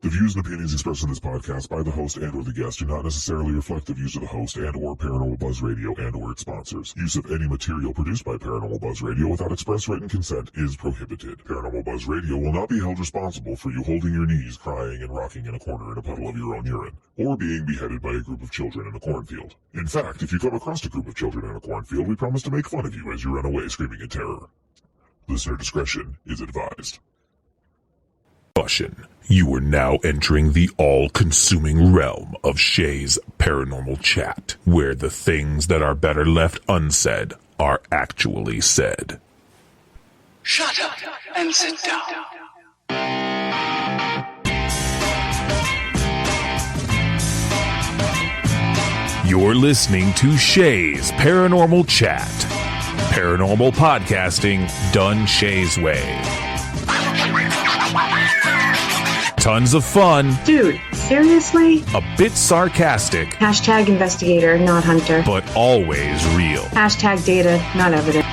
The views and opinions expressed in this podcast by the host and or the guest do not necessarily reflect the views of the host and or Paranormal Buzz Radio and or its sponsors. Use of any material produced by Paranormal Buzz Radio without express written consent is prohibited. Paranormal Buzz Radio will not be held responsible for you holding your knees, crying, and rocking in a corner in a puddle of your own urine, or being beheaded by a group of children in a cornfield. In fact, if you come across a group of children in a cornfield, we promise to make fun of you as you run away screaming in terror. Listener discretion is advised. Caution. You are now entering the all-consuming realm of Shay's Paranormal Chat, where the things that are better left unsaid are actually said. Shut up and sit down. You're listening to Shay's Paranormal Chat. Paranormal podcasting done Shay's way. Tons of fun. Dude, seriously? A bit sarcastic. Hashtag investigator, not hunter. But always real. Hashtag data, not evidence.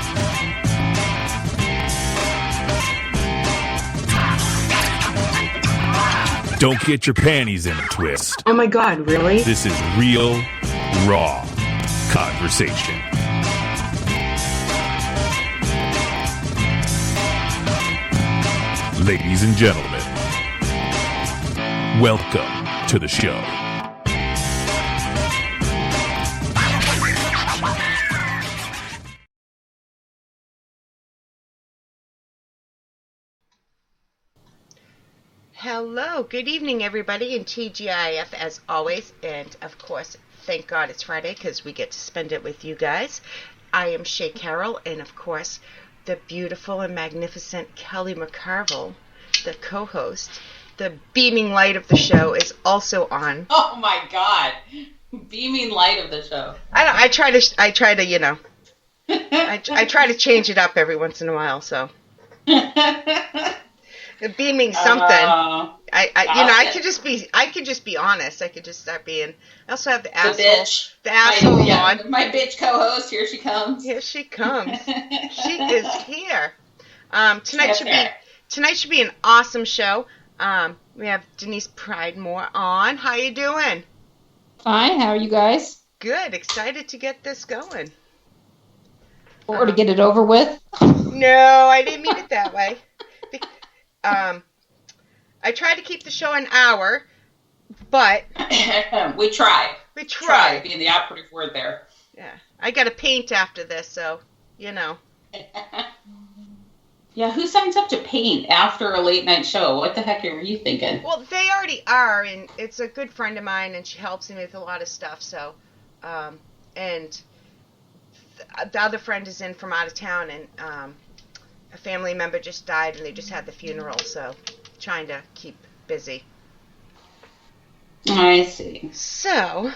Don't get your panties in a twist. Oh my god, really? This is real, raw conversation. Ladies and gentlemen, welcome to the show. Hello, good evening everybody in TGIF as always, and of course, thank God it's Friday because we get to spend it with you guys. I am Shay Carroll, and of course, the beautiful and magnificent Kelly McCarville, the co-host. The beaming light of the show is also on. Oh my God, beaming light of the show. I try to, you know, I try to change it up every once in a while. So, beaming something. I could just be honest. I could just start being. I also have the asshole on. My bitch co-host. Here she comes. Here she comes. She is here. Tonight should be an awesome show. We have Denise Pridemore on. How you doing? Fine. How are you guys? Good. Excited to get this going. Or to get it over with? No, I didn't mean it that way. I tried to keep the show an hour, but we try. We try. Being the operative word there. Yeah. I got to paint after this, so you know. Yeah, who signs up to paint after a late night show? What the heck are you thinking? Well, they already are, and it's a good friend of mine, and she helps me with a lot of stuff. So, and the other friend is in from out of town, and a family member just died, and they just had the funeral. So, trying to keep busy. I see. So,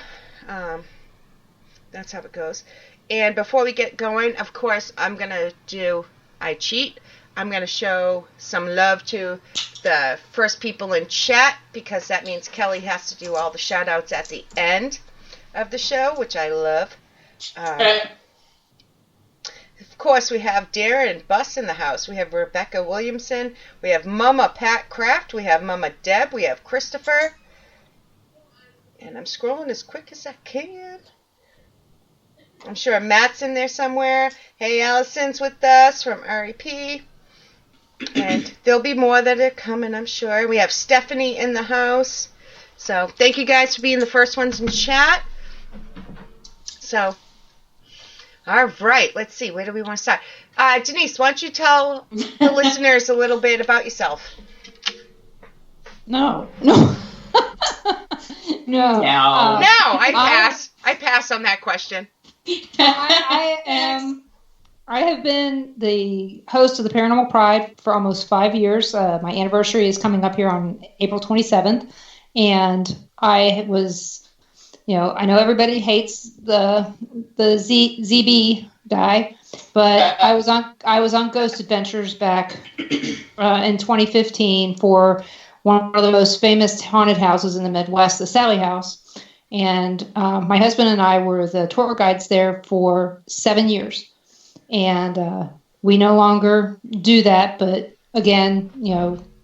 that's how it goes. And before we get going, of course, I'm gonna do. I cheat. I'm going to show some love to the first people in chat because that means Kelly has to do all the shout outs at the end of the show, which I love. Of course, we have Darren Buss in the house. We have Rebecca Williamson. We have Mama Pat Kraft. We have Mama Deb. We have Christopher. And I'm scrolling as quick as I can. I'm sure Matt's in there somewhere. Hey, Allison's with us from REP. And there'll be more that are coming, I'm sure. We have Stephanie in the house. So thank you guys for being the first ones in chat. So, all right. Let's see. Where do we want to start? Denise, why don't you tell the listeners a little bit about yourself? No. I pass on that question. I have been the host of the Paranormal Pride for almost 5 years. My anniversary is coming up here on April 27th. And I was, I know everybody hates the ZB guy, but I was on Ghost Adventures back in 2015 for one of the most famous haunted houses in the Midwest, the Sally House. And my husband and I were the tour guides there for 7 years. And we no longer do that. But again,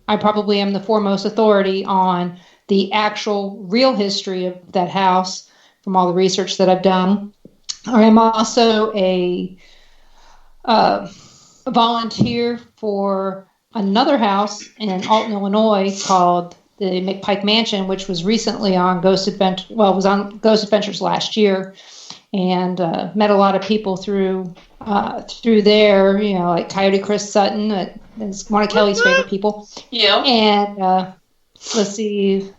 I probably am the foremost authority on the actual real history of that house from all the research that I've done. I am also a volunteer for another house in Alton, Illinois called the McPike Mansion, which was recently on Ghost Adventure. Well, it was on Ghost Adventures last year, and met a lot of people through there. Like Coyote Chris Sutton, that is one of Kelly's favorite people. Yeah. And let's see,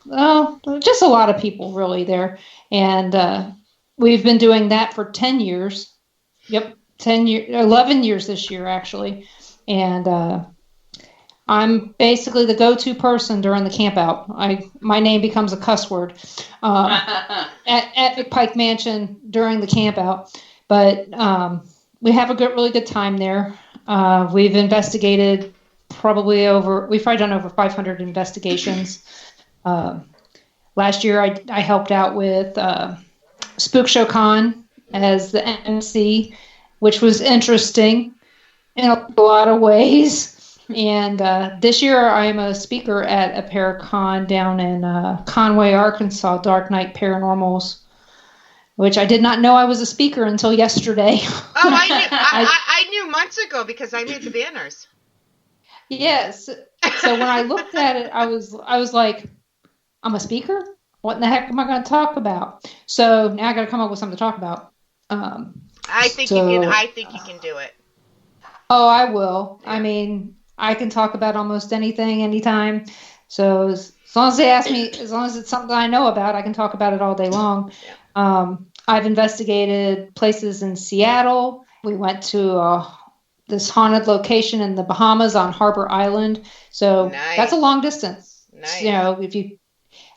just a lot of people really there, and we've been doing that for 10 years. Yep, 11 years this year actually, and I'm basically the go-to person during the camp out. My name becomes a cuss word at McPike Mansion during the camp out. But we have a really good time there. We've investigated we've probably done over 500 investigations. Last year I helped out with Spook Show Con as the MC, which was interesting in a lot of ways. And this year I'm a speaker at a Paracon down in Conway, Arkansas, Dark Night Paranormals, which I did not know I was a speaker until yesterday. Oh, I knew months ago because I made the banners. Yes. So when I looked at it, I was like, I'm a speaker? What in the heck am I going to talk about? So now I got to come up with something to talk about. I think you can do it. Oh, I will. I mean, I can talk about almost anything, anytime. So as long as they ask me, as long as it's something I know about, I can talk about it all day long. Yeah. I've investigated places in Seattle. We went to this haunted location in the Bahamas on Harbor Island. So that's a long distance. Nice. If you,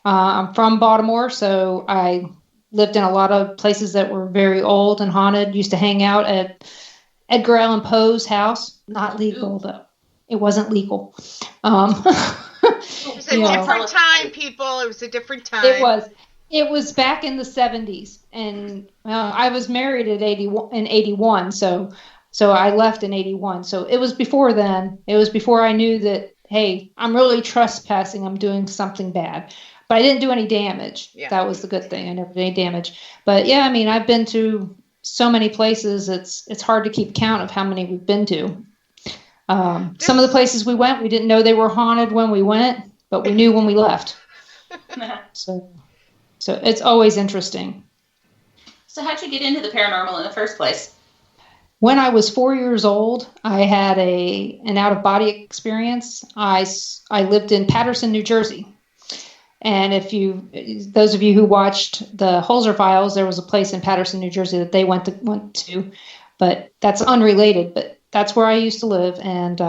I'm from Baltimore, so I lived in a lot of places that were very old and haunted. Used to hang out at Edgar Allan Poe's house. Not legal, though. It wasn't legal. It was a different time, people. It was a different time. It was back in the 70s, and I was married in 81. So I left in 81. So it was before then. It was before I knew that, hey, I'm really trespassing. I'm doing something bad. But I didn't do any damage. Yeah. That was the good thing. I never did any damage. But yeah, I mean, I've been to so many places. It's hard to keep count of how many we've been to. Some of the places we went, we didn't know they were haunted when we went, but we knew when we left. So it's always interesting. So how'd you get into the paranormal in the first place? When I was 4 years old, I had an out-of-body experience. I lived in Paterson, New Jersey. And those of you who watched the Holzer Files, there was a place in Paterson, New Jersey that they went to, but that's unrelated. But that's where I used to live, and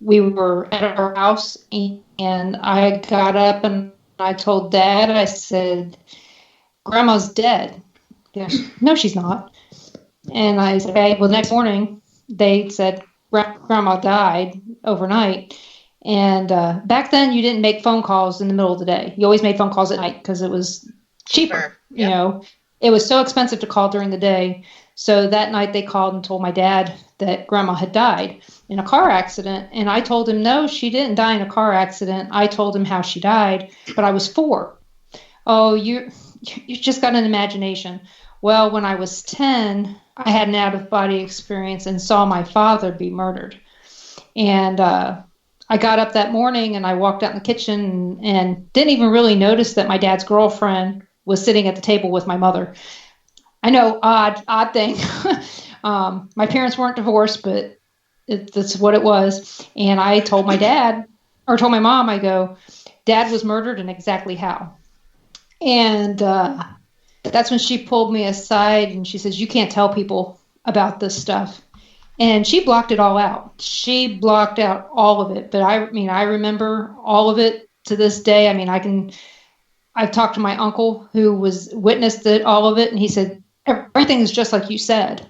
we were at our house, and I got up and I told Dad, I said, Grandma's dead. Yeah, no, she's not. And I said, okay, well, the next morning, they said, Grandma died overnight. And back then, you didn't make phone calls in the middle of the day. You always made phone calls at night because it was cheaper. Sure. Yep. It was so expensive to call during the day. So that night, they called and told my dad that Grandma had died in a car accident. And I told him, no, she didn't die in a car accident. I told him how she died, but I was 4. Oh, you just got an imagination. Well, when I was 10, I had an out-of-body experience and saw my father be murdered. And I got up that morning and I walked out in the kitchen and didn't even really notice that my dad's girlfriend was sitting at the table with my mother. I know, odd thing. My parents weren't divorced, but that's what it was. And I told my mom, I go, Dad was murdered and exactly how. And that's when she pulled me aside and she says, you can't tell people about this stuff. And she blocked it all out. She blocked out all of it. But I remember all of it to this day. I mean, I've talked to my uncle who witnessed all of it. And he said, everything is just like you said.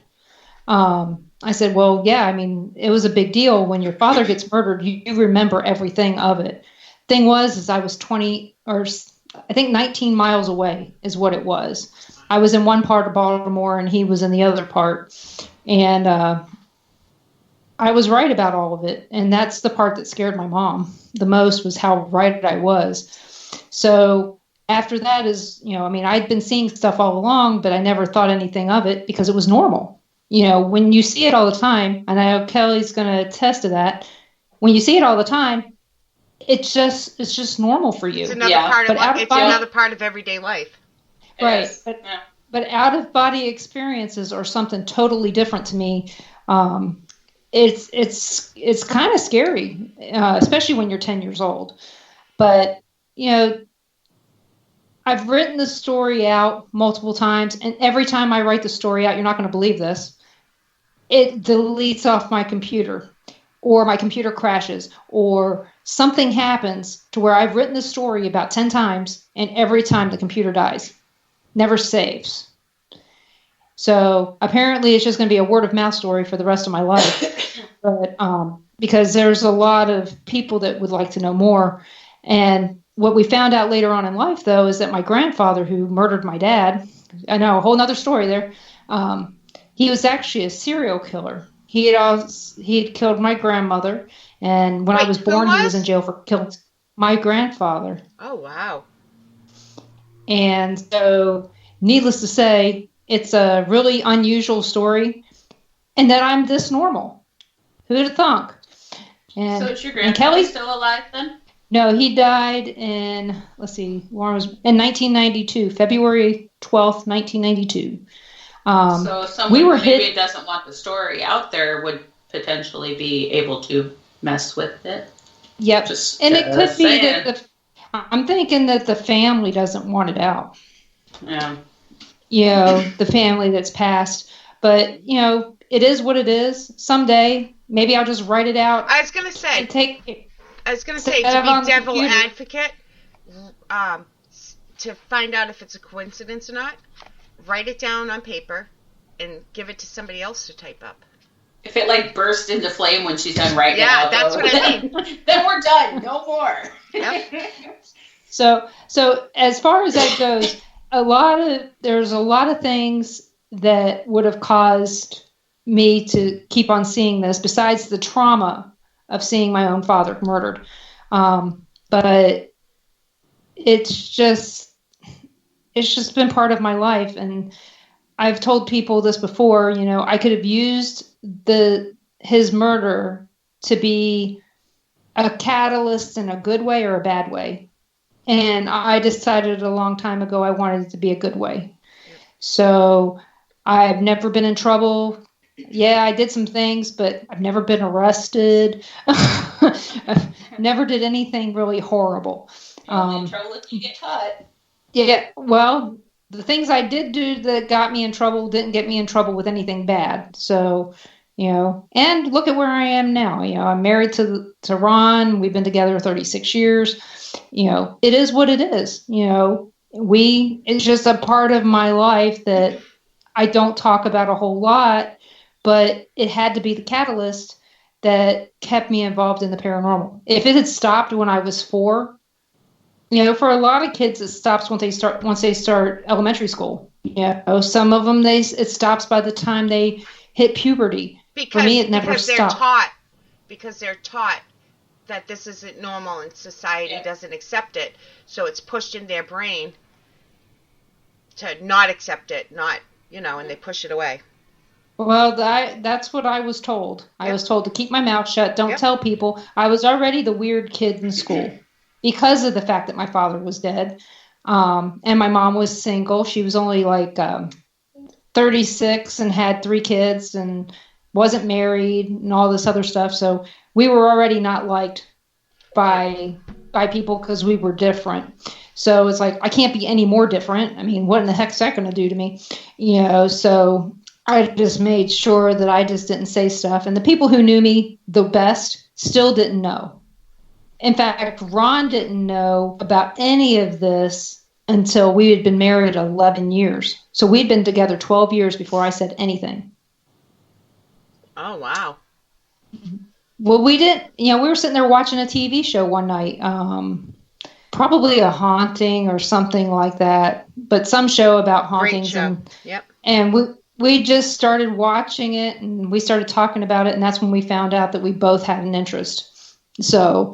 I said, well, yeah, I mean, it was a big deal when your father gets murdered. You remember everything of it. thing was I was 20 or I think 19 miles away is what it was. I was in one part of Baltimore and he was in the other part. And I was right about all of it. And that's the part that scared my mom the most, was how right I was. So after that is, I'd been seeing stuff all along, but I never thought anything of it because it was normal. When you see it all the time, and I know Kelly's going to attest to that, when you see it all the time, it's just normal for you. It's another part of everyday life. Right. But out of body experiences are something totally different to me. It's kind of scary, especially when you're 10 years old. But, I've written the story out multiple times, and every time I write the story out, you're not going to believe this, it deletes off my computer, or my computer crashes, or something happens to where I've written the story about 10 times, and every time the computer dies. Never saves. So apparently it's just going to be a word of mouth story for the rest of my life. But because there's a lot of people that would like to know more. And what we found out later on in life, though, is that my grandfather, who murdered my dad, I know, a whole nother story there, he was actually a serial killer. He had killed my grandmother, and when I was born, he was in jail for killing my grandfather. Oh, wow. And so, needless to say, it's a really unusual story, and that I'm this normal. Who'd have thunk? And, so is your grandfather still alive then? No, he died in, in 1992, February 12th, 1992. So someone who maybe doesn't want the story out there would potentially be able to mess with it. Yep. And it could be that I'm thinking that the family doesn't want it out. Yeah. The family that's passed. But, it is what it is. Someday, maybe I'll just write it out. I was going to say, to be devil advocate, to find out if it's a coincidence or not, write it down on paper and give it to somebody else to type up. If it bursts into flame when she's done writing it out, that's what I mean. Then we're done. No more. Yep. So as far as that goes, there's a lot of things that would have caused me to keep on seeing this, besides the trauma of seeing my own father murdered. But it's just been part of my life. And I've told people this before, I could have used his murder to be a catalyst in a good way or a bad way. And I decided a long time ago I wanted it to be a good way. So I've never been in trouble. Yeah, I did some things, but I've never been arrested. I've never did anything really horrible. In trouble if you get caught. Yeah, well, the things I did do that got me in trouble didn't get me in trouble with anything bad. So, and look at where I am now. I'm married to Ron. We've been together 36 years. It is what it is. It's just a part of my life that I don't talk about a whole lot. But it had to be the catalyst that kept me involved in the paranormal. If it had stopped when I was 4, for a lot of kids, it stops once they start elementary school. Some of them it stops by the time they hit puberty. For me, it never stopped. Because they're taught that this isn't normal and society doesn't accept it, so it's pushed in their brain to not accept it, and they push it away. Well, that's what I was told. I was told to keep my mouth shut, don't tell people. I was already the weird kid in school because of the fact that my father was dead. And my mom was single. She was only 36 and had 3 kids and wasn't married and all this other stuff. So we were already not liked by people because we were different. So it's I can't be any more different. I mean, what in the heck's that going to do to me? So I just made sure that I just didn't say stuff. And the people who knew me the best still didn't know. In fact, Ron didn't know about any of this until we had been married 11 years. So we'd been together 12 years before I said anything. Oh, wow. Well, we didn't, we were sitting there watching a TV show one night, probably a haunting or something like that, but some show about hauntings. Great show. Yep. And we just started watching it, and we started talking about it, and that's when we found out that we both had an interest. So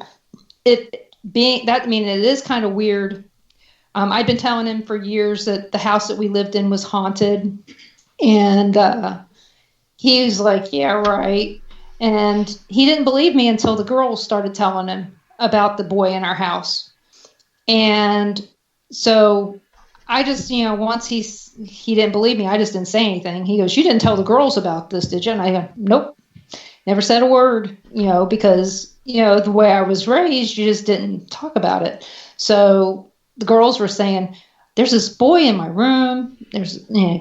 it is kind of weird. I'd been telling him for years that the house that we lived in was haunted, and he was like, yeah, right. And he didn't believe me until the girls started telling him about the boy in our house. And so I just, once he didn't believe me, I just didn't say anything. He goes, you didn't tell the girls about this, did you? And I go, nope, never said a word, because, the way I was raised, you just didn't talk about it. So the girls were saying, there's this boy in my room.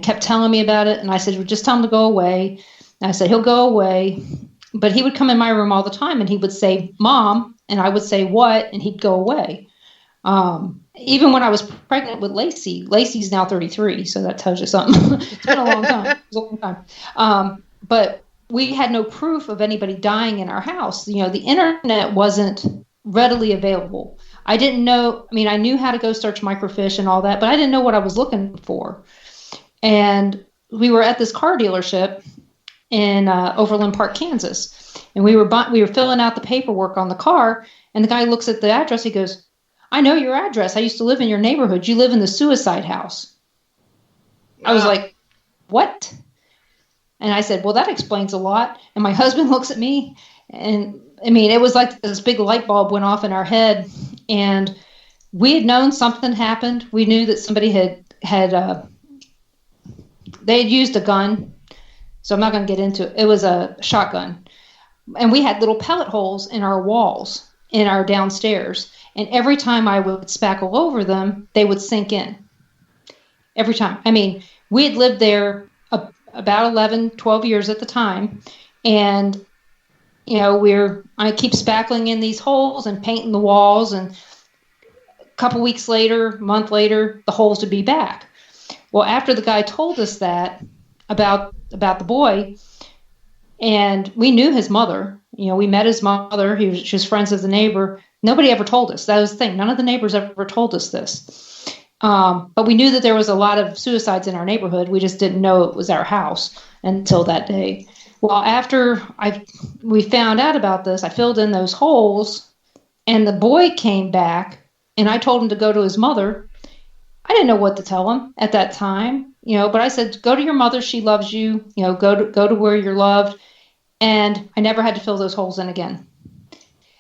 Kept telling me about it. And I said, well, just tell him to go away. And I said, he'll go away. But he would come in my room all the time, and he would say, Mom, and I would say, what? And he'd go away. Even when I was pregnant with Lacey, Lacey's now 33, so that tells you something. It's been a long time. It was a long time. But we had no proof of anybody dying in our house. The internet wasn't readily available. I didn't know. I knew how to go search microfiche and all that, but I didn't know what I was looking for. And we were at this car dealership in Overland Park, Kansas, and we were filling out the paperwork on the car, and the guy looks at the address. He goes, I know your address. I used to live in your neighborhood. You live in the suicide house. I was like, what? And I said, well, that explains a lot. And my husband looks at me, and it was like this big light bulb went off in our head, and we had known something happened. We knew that somebody they had used a gun. So I'm not going to get into it. It was a shotgun. And we had little pellet holes in our walls in our downstairs. And every time I would spackle over them, they would sink in. Every time. We had lived there about 11, 12 years at the time. And, I keep spackling in these holes and painting the walls. And a couple weeks later, month later, the holes would be back. Well, after the guy told us that about the boy, and we knew his mother, we met his mother. She was friends with the neighbor. Nobody ever told us. That was the thing. None of the neighbors ever told us this. But we knew that there was a lot of suicides in our neighborhood. We just didn't know it was our house until that day. Well, after we found out about this, I filled in those holes, and the boy came back, and I told him to go to his mother. I didn't know what to tell him at that time, but I said, go to your mother. She loves you, go to where you're loved. And I never had to fill those holes in again.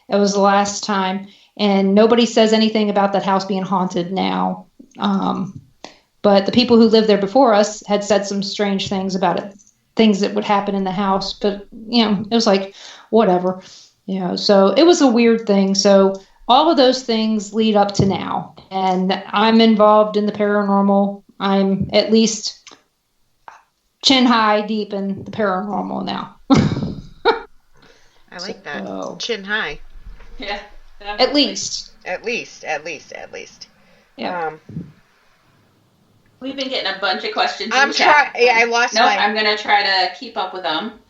It was the last time. And nobody says anything about that house being haunted now. But the people who lived there before us had said some strange things about it, things that would happen in the house. But, it was like, whatever, so it was a weird thing. So all of those things lead up to now. And I'm involved in the paranormal. I'm at least chin high deep in the paranormal now. I like that. Chin high. Yeah. At least. Yeah. We've been getting a bunch of questions. I'm trying. Yeah, I lost my. I'm going to try to keep up with them.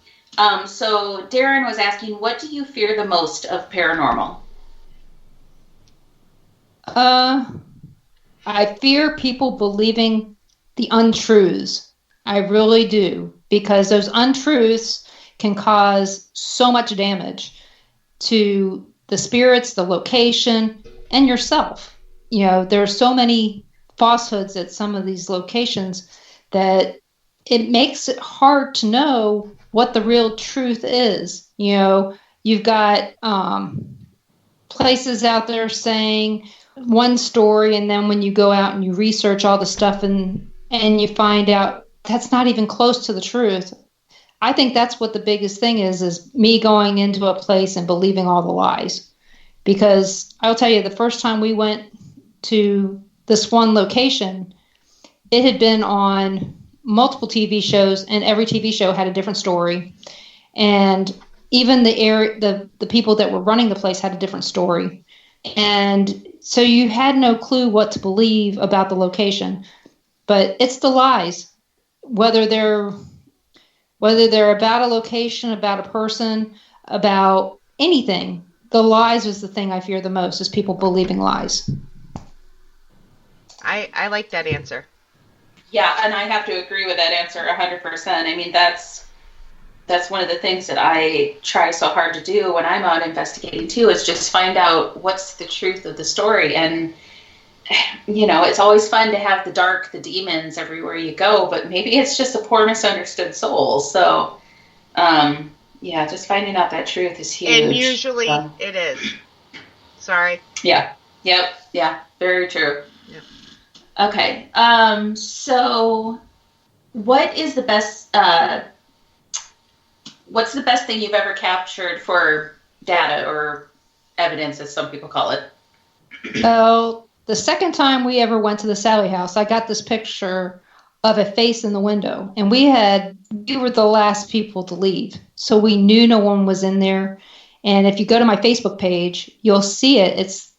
So Darren was asking, what do you fear the most of paranormal? I fear people believing the untruths. I really do, because those untruths can cause so much damage to the spirits, the location, and yourself. There are so many falsehoods at some of these locations that it makes it hard to know what the real truth is. You've got places out there saying one story, and then when you go out and you research all the stuff and you find out that's not even close to the truth. I think that's what the biggest thing is me going into a place and believing all the lies. Because I'll tell you, the first time we went to this one location, it had been on multiple TV shows, and every TV show had a different story. And even the people that were running the place had a different story. And so you had no clue what to believe about the location. But it's the lies, whether they're about a location, about a person, about anything, the lies was the thing I fear the most, is people believing lies. I like that answer. Yeah, and I have to agree with that answer 100%. I mean, that's one of the things that I try so hard to do when I'm out investigating too, is just find out what's the truth of the story. And, you know, it's always fun to have the dark, the demons everywhere you go, but maybe it's just a poor misunderstood soul. So, yeah, just finding out that truth is huge. And usually it is. Sorry. Yeah. Yep. Yeah. Very true. Yep. Okay. So what is the best, what's the best thing you've ever captured for data or evidence, as some people call it? So the second time we ever went to the Sally house, I got this picture of a face in the window, and we were the last people to leave. So we knew no one was in there. And if you go to my Facebook page, you'll see it. It's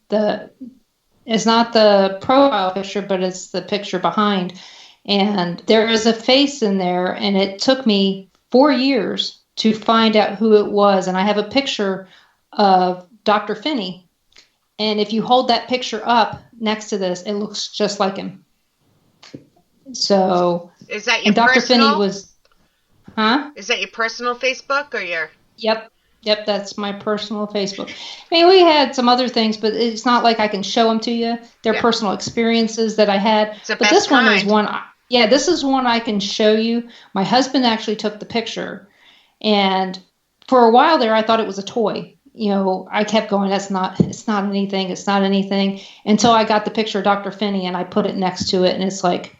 not the profile picture, but it's the picture behind. And there is a face in there, and it took me 4 years to find out who it was. And I have a picture of Dr. Finney. And if you hold that picture up next to this, it looks just like him. So, is that your and Dr. personal? Finney was, huh? Is that your personal Facebook or your? Yep, that's my personal Facebook. I mean, we had some other things, but it's not like I can show them to you. They're personal experiences that I had. It's the but best this one is kind. one. Yeah, this is one I can show you. My husband actually took the picture, and for a while there, I thought it was a toy. You know, I kept going, it's not anything, until I got the picture of Dr. Finney and I put it next to it, and it's like,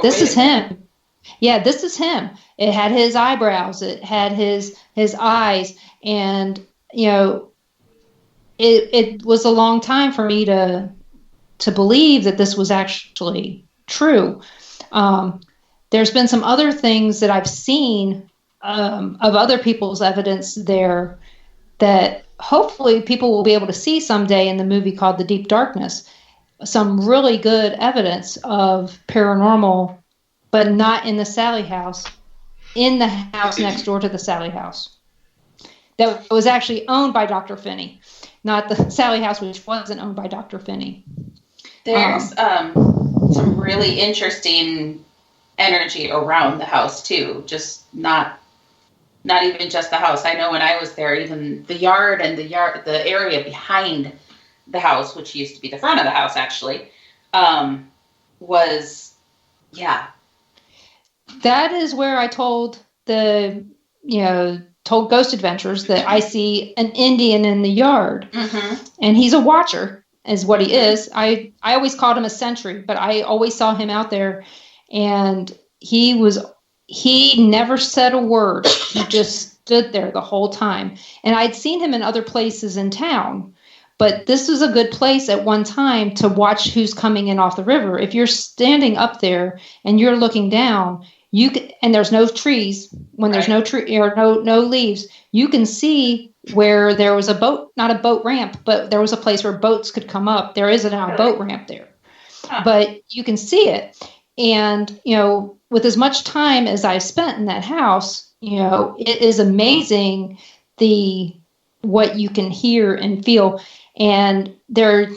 this is him. Yeah, this is him. It had his eyebrows, it had his eyes, and, you know, it was a long time for me to believe that this was actually true. There's been some other things that I've seen of other people's evidence there that hopefully people will be able to see someday in the movie called The Deep Darkness. Some really good evidence of paranormal, but not in the Sally house, in the house next door to the Sally house. That was actually owned by Dr. Finney, not the Sally house, which wasn't owned by Dr. Finney. There's some really interesting energy around the house too, just not even just the house. I know when I was there, even the yard and the area behind the house, which used to be the front of the house actually, was, yeah. That is where I told told Ghost Adventures that I see an Indian in the yard, and he's a watcher, is what he is. I always called him a sentry, but I always saw him out there, and he never said a word. He just stood there the whole time. And I'd seen him in other places in town, but this was a good place at one time to watch who's coming in off the river. If you're standing up there and you're looking down, and there's no trees, when there's no tree or no leaves, you can see where there was a boat, not a boat ramp, but there was a place where boats could come up. There is now a boat ramp there, but you can see it. And, you know, with as much time as I spent in that house, you know, it is amazing what you can hear and feel. And there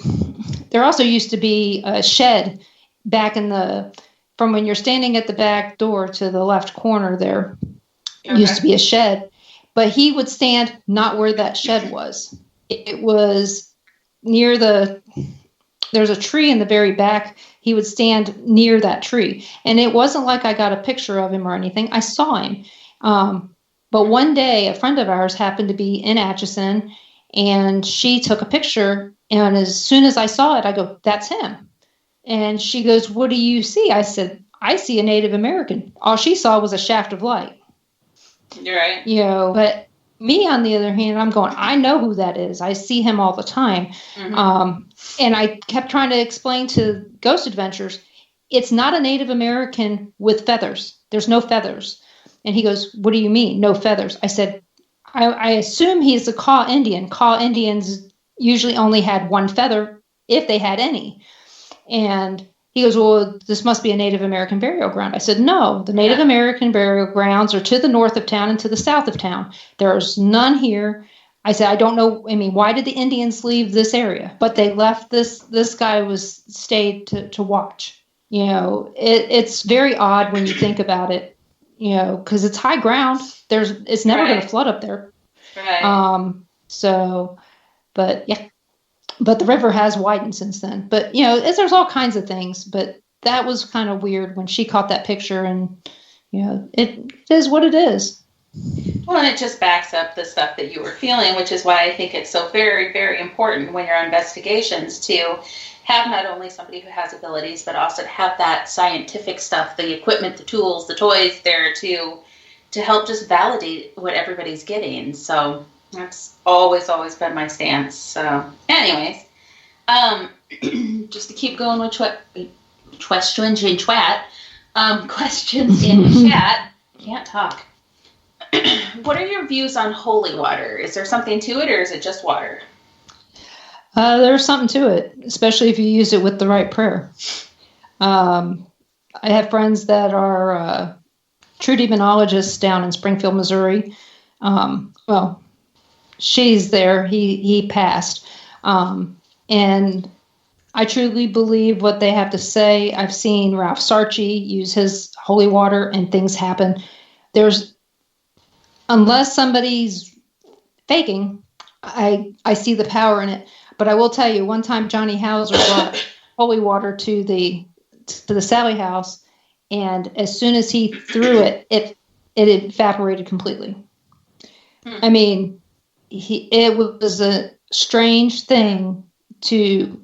also used to be a shed back from when you're standing at the back door to the left corner there, used to be a shed, but he would stand not where that shed was. It was near there's a tree in the very back. He would stand near that tree. And it wasn't like I got a picture of him or anything. I saw him. But one day, a friend of ours happened to be in Atchison, and she took a picture. And as soon as I saw it, I go, that's him. And she goes, what do you see? I said, I see a Native American. All she saw was a shaft of light. You're right. You know, but me, on the other hand, I'm going, I know who that is. I see him all the time. And I kept trying to explain to Ghost Adventures, it's not a Native American with feathers. There's no feathers. And he goes, what do you mean, no feathers? I said, I assume he's a Kaw Indian. Kaw Indians usually only had one feather, if they had any. And he goes, well, this must be a Native American burial ground. I said, no, the Native American burial grounds are to the north of town and to the south of town. There's none here. I said, I don't know. I mean, why did the Indians leave this area? But they left this guy stayed to watch. You know, it's very odd when you think about it, you know, because it's high ground. It's never going to flood up there. Right. But yeah, but the river has widened since then. But, you know, there's all kinds of things. But that was kind of weird when she caught that picture, and, you know, it is what it is. Well, and it just backs up the stuff that you were feeling, which is why I think it's so very, very important when you're on investigations to have not only somebody who has abilities, but also to have that scientific stuff, the equipment, the tools, the toys there to help just validate what everybody's getting. So that's always been my stance. So anyways, just to keep going with questions in chat. Can't talk. What are your views on holy water? Is there something to it, or is it just water? There's something to it, especially if you use it with the right prayer. I have friends that are true demonologists down in Springfield, Missouri. Well, she's there. He passed. And I truly believe what they have to say. I've seen Ralph Sarchi use his holy water and things happen. Unless somebody's faking, I see the power in it. But I will tell you, one time Johnny Hauser brought holy water to the Sally house, and as soon as he threw it, it evaporated completely. I mean, it was a strange thing to,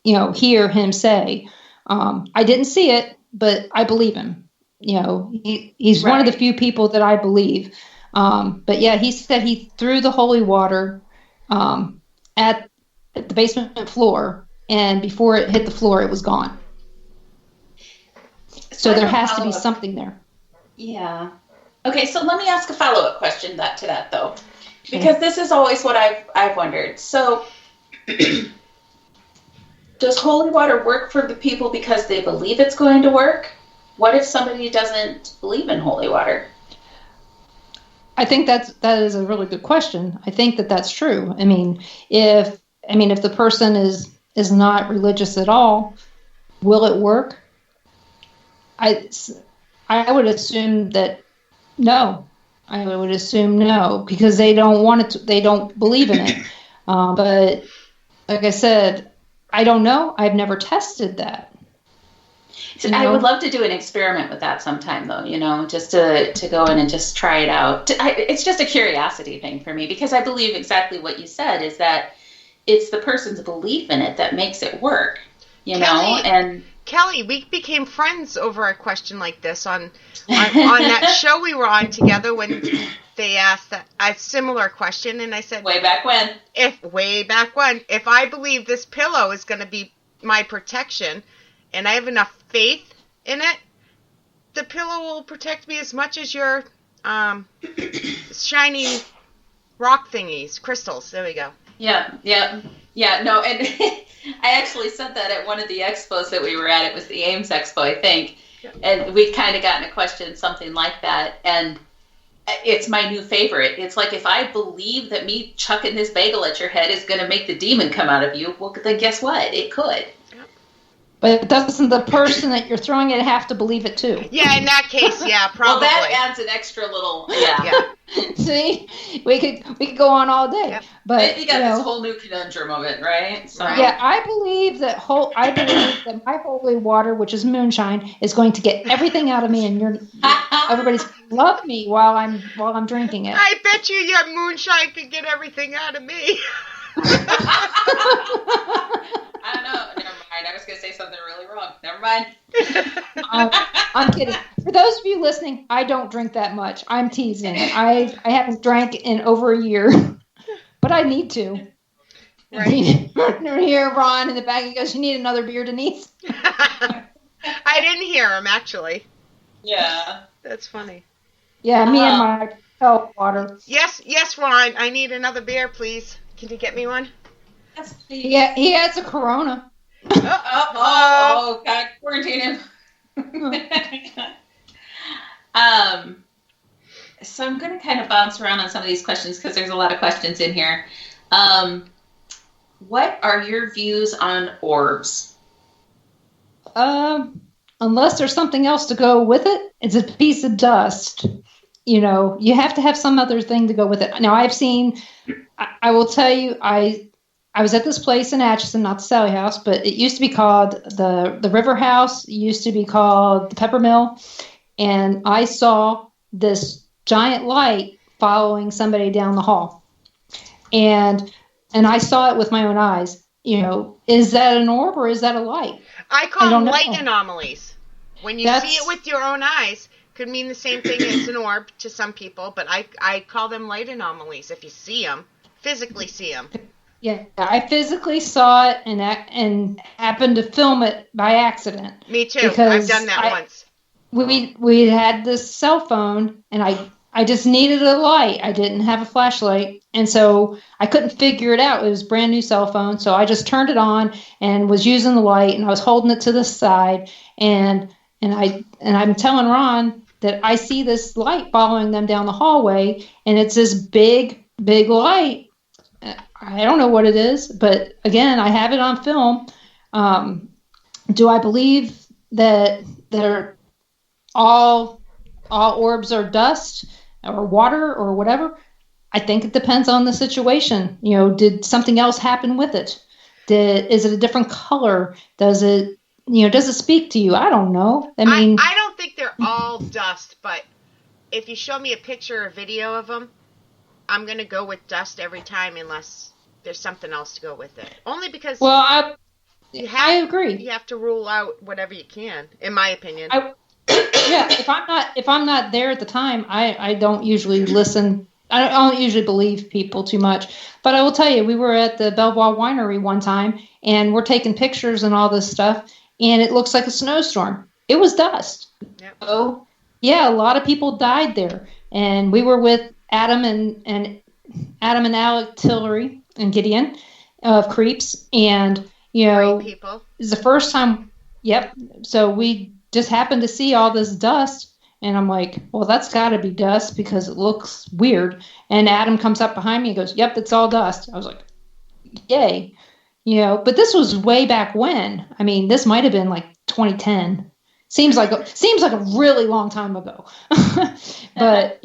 you know, hear him say. I didn't see it, but I believe him. You know, he's one of the few people that I believe. But yeah, he said he threw the holy water at the basement floor, and before it hit the floor, it was gone. So there has to be something there. Yeah. Okay, so let me ask a follow-up question to that though, because this is always what I've wondered. So, does holy water work for the people because they believe it's going to work? What if somebody doesn't believe in holy water? I think that is a really good question. I think that's true. I mean, if the person is not religious at all, will it work? I would assume that no. I would assume no, because they don't want it. They don't believe in it. But like I said, I don't know. I've never tested that. So I would love to do an experiment with that sometime, though, you know, just to go in and just try it out. It's just a curiosity thing for me, because I believe exactly what you said, is that it's the person's belief in it that makes it work, you know. And Kelly, we became friends over a question like this on that show we were on together when they asked a similar question, and I said, way back when, if I believe this pillow is going to be my protection, and I have enough faith in it, the pillow will protect me as much as your shiny rock thingies, crystals. There we go. Yeah. No, and I actually said that at one of the expos that we were at. It was the Ames Expo, I think. Yeah. And we'd kind of gotten a question, something like that. And it's my new favorite. It's like, if I believe that me chucking this bagel at your head is going to make the demon come out of you, well, then guess what? It could. But doesn't the person that you're throwing it have to believe it too? Yeah, in that case, yeah, probably. Well, that adds an extra little, yeah. See, we could go on all day. Yep. But you got this whole new conundrum of it, right? So. Yeah, I believe that my holy water, which is moonshine, is going to get everything out of me, and everybody's love me while I'm drinking it. I bet your moonshine could get everything out of me. I don't know. Never mind. I was going to say something really wrong. Never mind. I'm kidding. For those of you listening, I don't drink that much. I'm teasing. I haven't drank in over a year, but I need to. Right. Here, Ron in the back, he goes, "You need another beer, Denise?" I didn't hear him, actually. Yeah. That's funny. Yeah, me and my health water. Yes, Ron. I need another beer, please. Can you get me one? Yes, please. Yeah, he has a Corona. Oh, God, quarantine him. So I'm going to kind of bounce around on some of these questions because there's a lot of questions in here. What are your views on orbs? Unless there's something else to go with it, it's a piece of dust. You know, you have to have some other thing to go with it. Now, I've seen, I will tell you, I was at this place in Atchison, not the Sally House, but it used to be called the River House. It used to be called the Pepper Mill. And I saw this giant light following somebody down the hall. And I saw it with my own eyes. You know, is that an orb or is that a light? I call them light anomalies. When you see it with your own eyes, could mean the same thing as an orb to some people, but I call them light anomalies if you see them, physically see them. Yeah, I physically saw it and happened to film it by accident. Me too. I've done that once. We had this cell phone, and I just needed a light. I didn't have a flashlight, and so I couldn't figure it out. It was a brand new cell phone, so I just turned it on and was using the light, and I was holding it to the side, and I'm telling Ron that I see this light following them down the hallway, and it's this big light. I don't know what it is, but again, I have it on film. Do I believe that they're all orbs are dust or water or whatever? I think it depends on the situation. You know, did something else happen with it? Is it a different color? Does it speak to you? I don't know. I mean, I don't think they're all dust, but if you show me a picture or video of them, I'm going to go with dust every time unless there's something else to go with it. Only because I agree. You have to rule out whatever you can, in my opinion. If I'm not there at the time, I don't usually listen. I don't usually believe people too much. But I will tell you, we were at the Belvoir Winery one time, and we're taking pictures and all this stuff, and it looks like a snowstorm. It was dust. Yep. So, yeah, a lot of people died there. And we were with Adam and Alec Tillery and Gideon of Creeps, and great people. It's the first time. Yep. So we just happened to see all this dust, and I'm like, well, that's got to be dust because it looks weird. And Adam comes up behind me and goes, "Yep, it's all dust." I was like, "Yay!" But this was way back when. I mean, this might have been like 2010. Seems like a really long time ago. But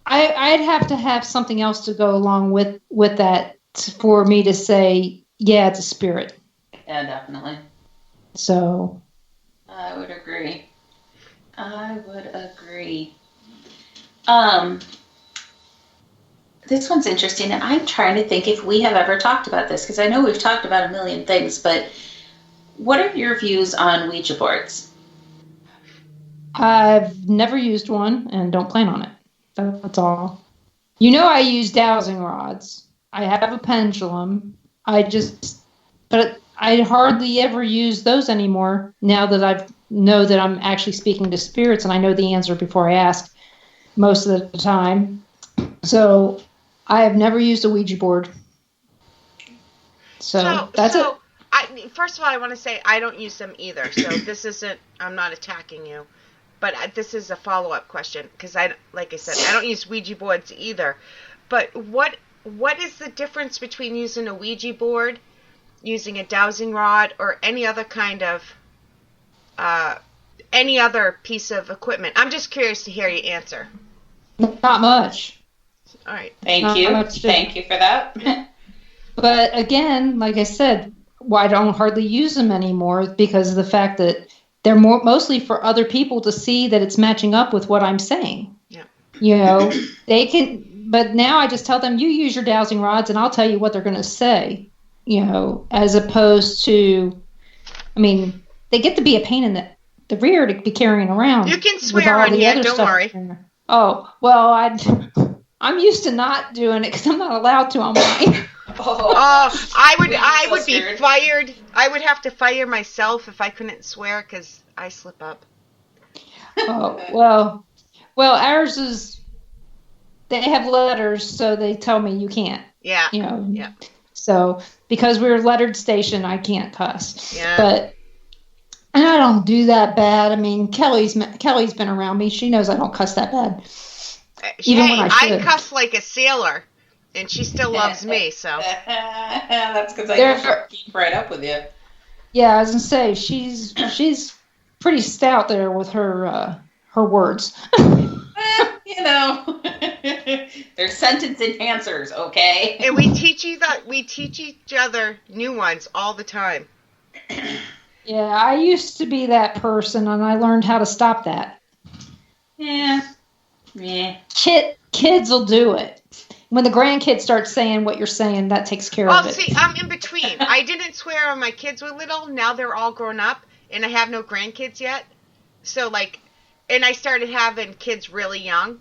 I'd have to have something else to go along with that for me to say, yeah, it's a spirit. Yeah, definitely. So. I would agree. This one's interesting, and I'm trying to think if we have ever talked about this, because I know we've talked about a million things, but what are your views on Ouija boards? I've never used one and don't plan on it. That's all. I use dowsing rods. I have a pendulum. But I hardly ever use those anymore now that I know that I'm actually speaking to spirits and I know the answer before I ask most of the time. So I have never used a Ouija board. So that's it. First of all, I want to say I don't use them either. So this isn't, I'm not attacking you. But this is a follow-up question because like I said, I don't use Ouija boards either. But what is the difference between using a Ouija board, using a dowsing rod, or any other kind of any other piece of equipment? I'm just curious to hear you answer. Not much. All right. Thank you. Thank you for that. But again, like I said, I don't hardly use them anymore because of the fact that they're mostly for other people to see that it's matching up with what I'm saying. Yeah. They can, but now I just tell them, you use your dowsing rods and I'll tell you what they're going to say, as opposed to, I mean, they get to be a pain in the rear to be carrying around. You can swear on here, don't worry. Oh, well, I'm used to not doing it because I'm not allowed to on mine. I would be fired. I would have to fire myself if I couldn't swear because I slip up. Oh, well, ours is, they have letters, so they tell me you can't. Yeah. Yeah. So because we're a lettered station, I can't cuss. Yeah. But And I don't do that bad. I mean, Kelly's been around me. She knows I don't cuss that bad. Even when I should. I cuss like a sailor, and she still loves me. So that's because I just keep right up with you. Yeah, I was gonna say she's pretty stout there with her words. You know, they're sentence enhancers, okay? And we teach each other new ones all the time. Yeah, I used to be that person, and I learned how to stop that. Yeah. Kids will do it. When the grandkids start saying what you're saying, that takes care of it. Well, see, I'm in between. I didn't swear when my kids were little. Now they're all grown up, and I have no grandkids yet. So, and I started having kids really young.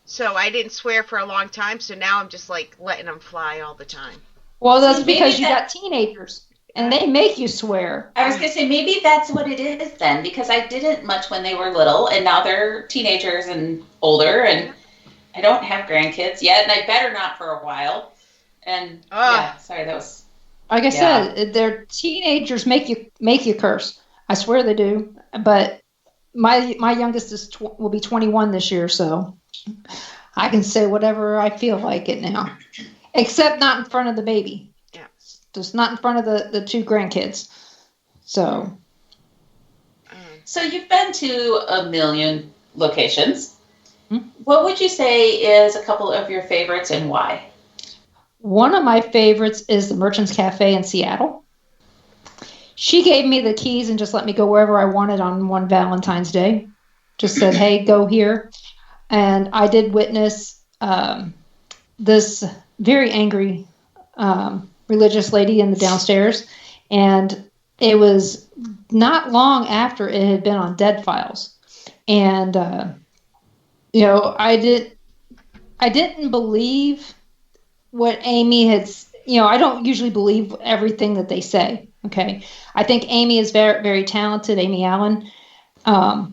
So I didn't swear for a long time. So now I'm just, letting them fly all the time. Well, that's because you got teenagers, and they make you swear. I was going to say, maybe that's what it is then, because I didn't much when they were little, and now they're teenagers and older, and I don't have grandkids yet, and I better not for a while. And sorry, that was. Like I said, their teenagers make you curse. I swear they do. But my youngest will be 21 this year, so I can say whatever I feel like it now, except not in front of the baby. Yeah, just not in front of the two grandkids. So you've been to a million locations. Mm-hmm. What would you say is a couple of your favorites and why? One of my favorites is the Merchants Cafe in Seattle. She gave me the keys and just let me go wherever I wanted on one Valentine's Day. Just said, hey, go here. And I did witness this very angry religious lady in the downstairs. And it was not long after it had been on Dead Files. And I didn't believe what Amy had. I don't usually believe everything that they say. Okay, I think Amy is very, very talented. Amy Allen. I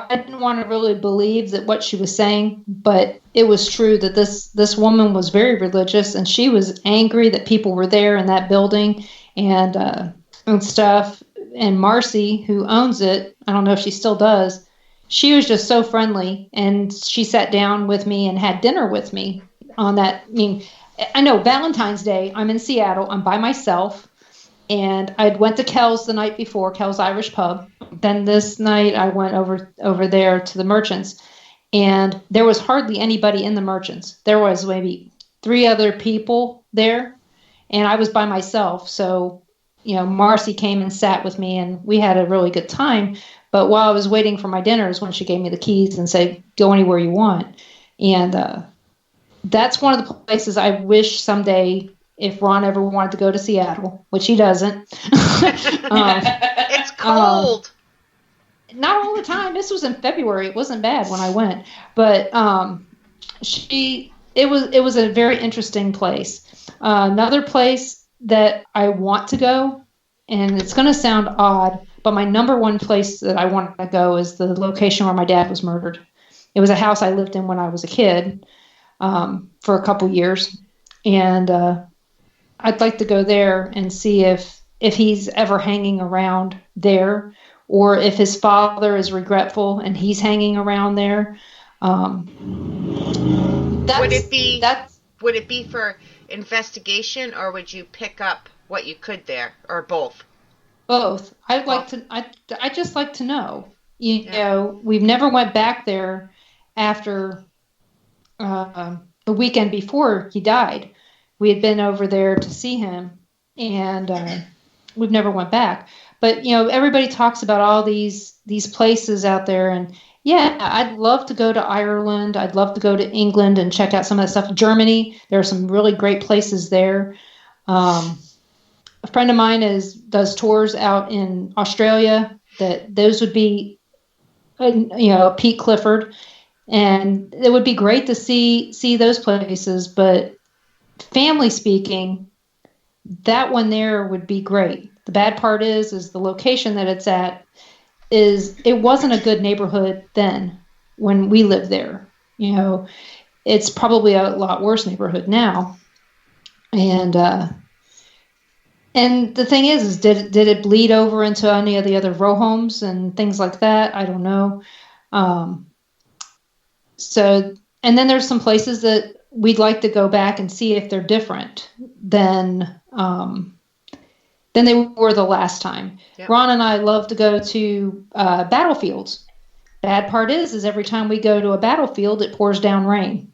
didn't want to really believe that what she was saying, but it was true that this woman was very religious, and she was angry that people were there in that building and stuff. And Marcy, who owns it, I don't know if she still does. She was just so friendly, and she sat down with me and had dinner with me on that. I mean, I know Valentine's Day, I'm in Seattle, I'm by myself, and I went to Kel's the night before, Kel's Irish Pub. Then this night I went over there to the Merchants, and there was hardly anybody in the Merchants. There was maybe 3 other people there, and I was by myself. So, Marcy came and sat with me, and we had a really good time. But while I was waiting for my dinner is when she gave me the keys and said, go anywhere you want. And that's one of the places I wish someday, if Ron ever wanted to go to Seattle, which he doesn't. It's cold. Not all the time. This was in February. It wasn't bad when I went. But it was a very interesting place. Another place that I want to go, and it's going to sound odd, but my number one place that I want to go is the location where my dad was murdered. It was a house I lived in when I was a kid for a couple years. And I'd like to go there and see if he's ever hanging around there, or if his father is regretful and he's hanging around there. Would it be for investigation, or would you pick up what you could there, or both? Both. I'd just like to know. You know, we've never went back there after the weekend before he died. We had been over there to see him, and we've never went back. But everybody talks about all these places out there, and I'd love to go to Ireland. I'd love to go to England and check out some of that stuff. Germany, there are some really great places there. A friend of mine does tours out in Australia. Those would be, Pete Clifford, and it would be great to see those places. But family speaking, that one there would be great. The bad part is the location that it's at. It wasn't a good neighborhood then when we lived there. It's probably a lot worse neighborhood now. And And the thing is did it bleed over into any of the other row homes and things like that? I don't know. So, and then there's some places that we'd like to go back and see if they're different than they were the last time. Yep. Ron and I love to go to battlefields. Bad part is every time we go to a battlefield, it pours down rain.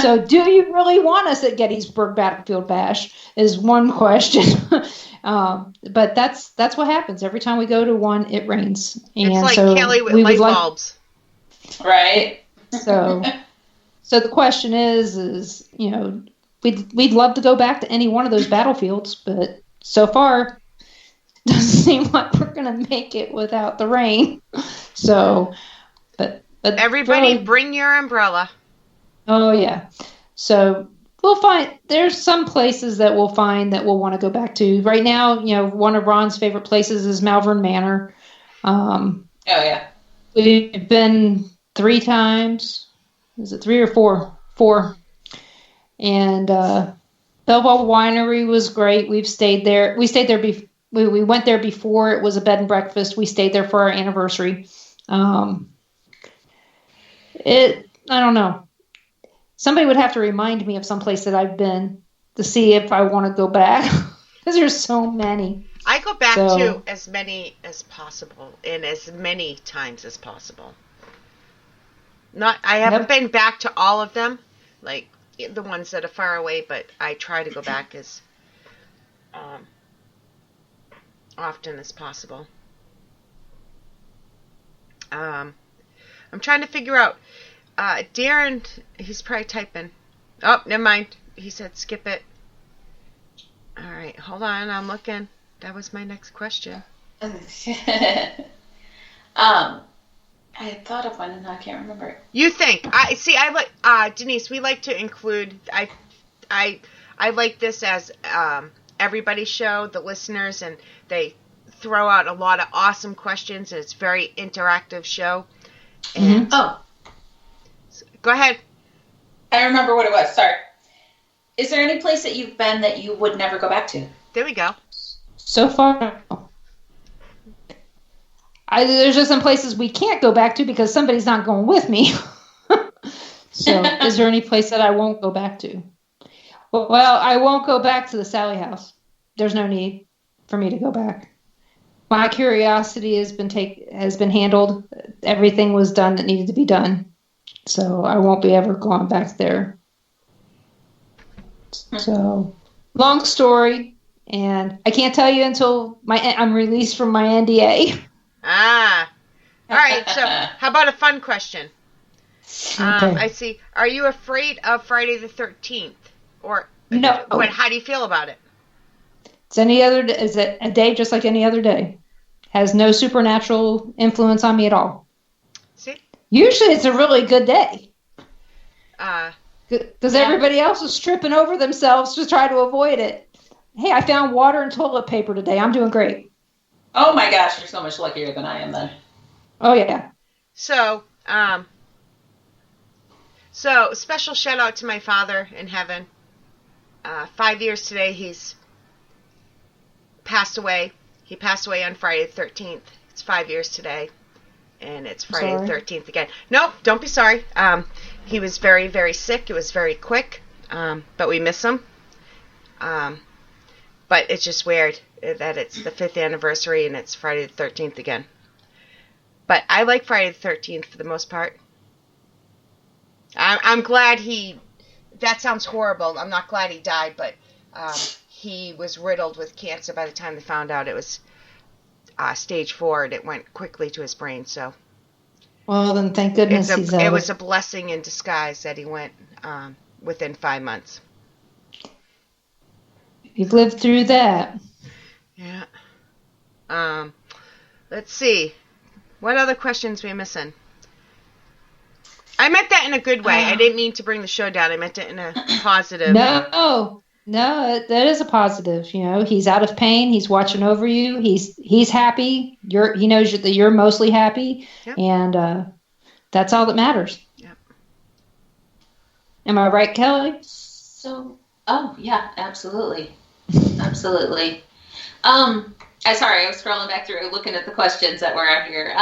So do you really want us at Gettysburg Battlefield Bash is one question. But that's what happens. Every time we go to one, it rains. And it's like so Kelly with light bulbs. Right. So the question is, you know, we'd love to go back to any one of those battlefields, but so far it doesn't seem like we're going to make it without the rain. So, but everybody really, bring your umbrella. Oh yeah. So we'll find, there's some places that we'll find that we'll want to go back to. Right now, you know, one of Ron's favorite places is Malvern Manor. Oh yeah. We've been 3 times. Is it 3 or 4? 4. And Belleville Winery was great. We've stayed there. We stayed there. We went there before it was a bed and breakfast. We stayed there for our anniversary. I don't know. Somebody would have to remind me of some place that I've been to see if I want to go back. Because there's so many. I go back to as many as possible and as many times as possible. I haven't been back to all of them, like the ones that are far away, but I try to go back as often as possible. I'm trying to figure out. Darren, he's probably typing. Oh, never mind. He said skip it. All right, hold on. I'm looking. That was my next question. I had thought of one and I can't remember it. You think? I like Denise. We like to include. I like this as everybody's show, the listeners, and they throw out a lot of awesome questions, and it's a very interactive show. And go ahead. I remember what it was. Sorry. Is there any place that you've been that you would never go back to? There we go. So far, there's just some places we can't go back to because somebody's not going with me. So, is there any place that I won't go back to? Well, I won't go back to the Sally House. There's no need for me to go back. My curiosity has been handled. Everything was done that needed to be done. So I won't be ever going back there. So, long story, and I can't tell you until I'm released from my NDA. All right. So, how about a fun question? Okay. I see. Are you afraid of Friday the 13th, or no? How do you feel about it? It's Is it a day just like any other day? Has no supernatural influence on me at all. See? Usually, it's a really good day. Because everybody else is tripping over themselves to try to avoid it. Hey, I found water and toilet paper today. I'm doing great. Oh my gosh, you're so much luckier than I am then. Oh yeah. So special shout out to my father in heaven. 5 years today, he's passed away. He passed away on Friday the 13th. It's 5 years today. And it's Friday the 13th again. No, don't be sorry. He was very, very sick. It was very quick. But we miss him. But it's just weird that it's the 5th anniversary and it's Friday the 13th again. But I like Friday the 13th for the most part. I'm glad that sounds horrible. I'm not glad he died, but he was riddled with cancer by the time they found out it was stage 4, and it went quickly to his brain. So, well, then thank goodness it was a blessing in disguise that he went within 5 months. You've lived through that. Yeah. Let's see. What other questions are we missing? I meant that in a good way. I didn't mean to bring the show down. I meant it in a positive. No, that is a positive. You know, he's out of pain. He's watching over you. He's happy. He knows that you're mostly happy, yep. And that's all that matters. Yep. Am I right, Kelly? Oh yeah, absolutely. Absolutely. Sorry, I was scrolling back through looking at the questions that were out here.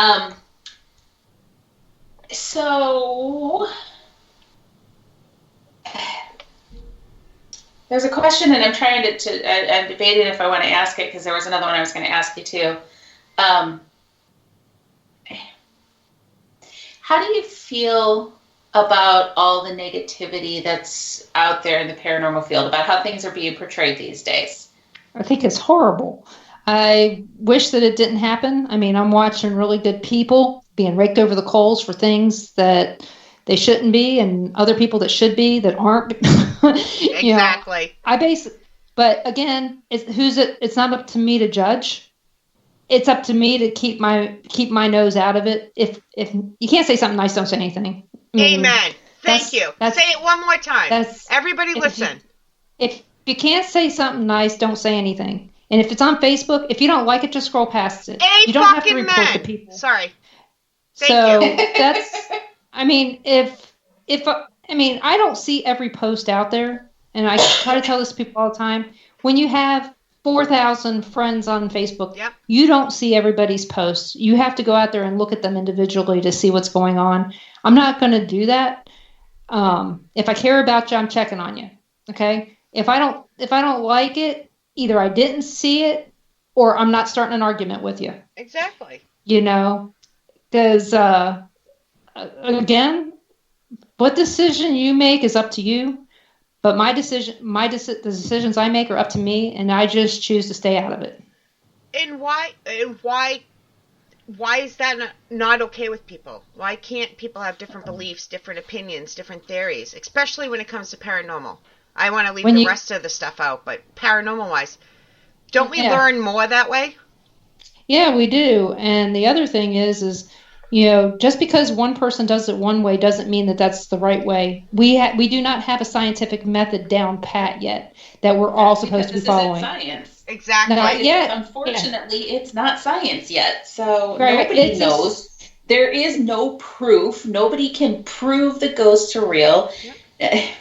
So there's a question, and I'm trying I'm debating if I want to ask it, because there was another one I was going to ask you too. How do you feel about all the negativity that's out there in the paranormal field, about how things are being portrayed these days? I think it's horrible. I wish that it didn't happen. I mean, I'm watching really good people being raked over the coals for things that they shouldn't be, and other people that should be that aren't. Exactly. But again, it's not up to me to judge. It's up to me to keep my nose out of it. If you can't say something nice, don't say anything. Amen. Thank you. Say it one more time. Everybody listen. If you can't say something nice, don't say anything. And if it's on Facebook, if you don't like it, just scroll past it. You don't have to report to people. Sorry. Thank you. That's, I mean, I don't see every post out there, and I try to tell this to people all the time. When you have 4,000 friends on Facebook, you don't see everybody's posts. You have to go out there and look at them individually to see what's going on. I'm not going to do that. If I care about you, I'm checking on you. Okay. If I don't like it, either I didn't see it or I'm not starting an argument with you. Exactly. Because again, what decision you make is up to you. But the decisions I make are up to me, and I just choose to stay out of it. And why is that not okay with people? Why can't people have different beliefs, different opinions, different theories, especially when it comes to paranormal? I want to leave the rest of the stuff out, but paranormal-wise, don't we learn more that way? Yeah, we do. And the other thing is just because one person does it one way doesn't mean that that's the right way. We do not have a scientific method down pat yet that we're all supposed to be following. Isn't science. Exactly. Not yet. Unfortunately, it's not science yet. So nobody knows. There is no proof. Nobody can prove the ghosts are real. If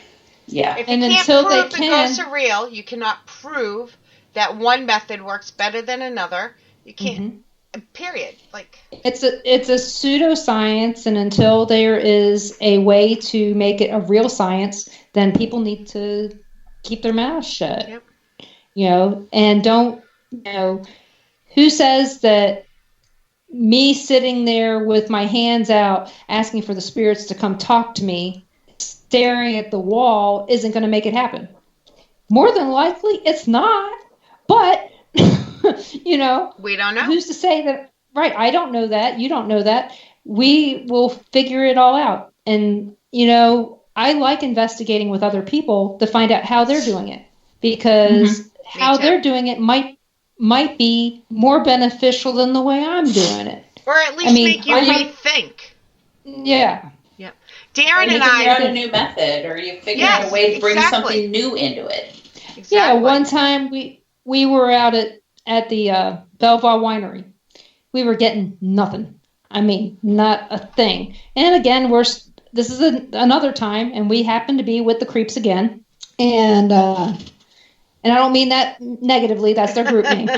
you can't prove the ghosts are real, you cannot prove that one method works better than another. You can't. Period. It's a pseudoscience, and until there is a way to make it a real science, then people need to keep their mouths shut. Yep. And don't, who says that me sitting there with my hands out asking for the spirits to come talk to me, staring at the wall, isn't going to make it happen? More than likely, it's not. But we don't know. Who's to say that? Right. I don't know that. You don't know that. We will figure it all out. And, I like investigating with other people to find out how they're doing it, because how they're doing it might be more beneficial than the way I'm doing it. Or at least make you rethink. Yeah. Yep. Darren and I out a new method, or you figure out a way to bring something new into it. Exactly. Yeah. One time we were out at the Belvoir Winery. We were getting nothing. I mean, not a thing. And again, this is another time, and we happened to be with the creeps again. And I don't mean that negatively. That's their group name.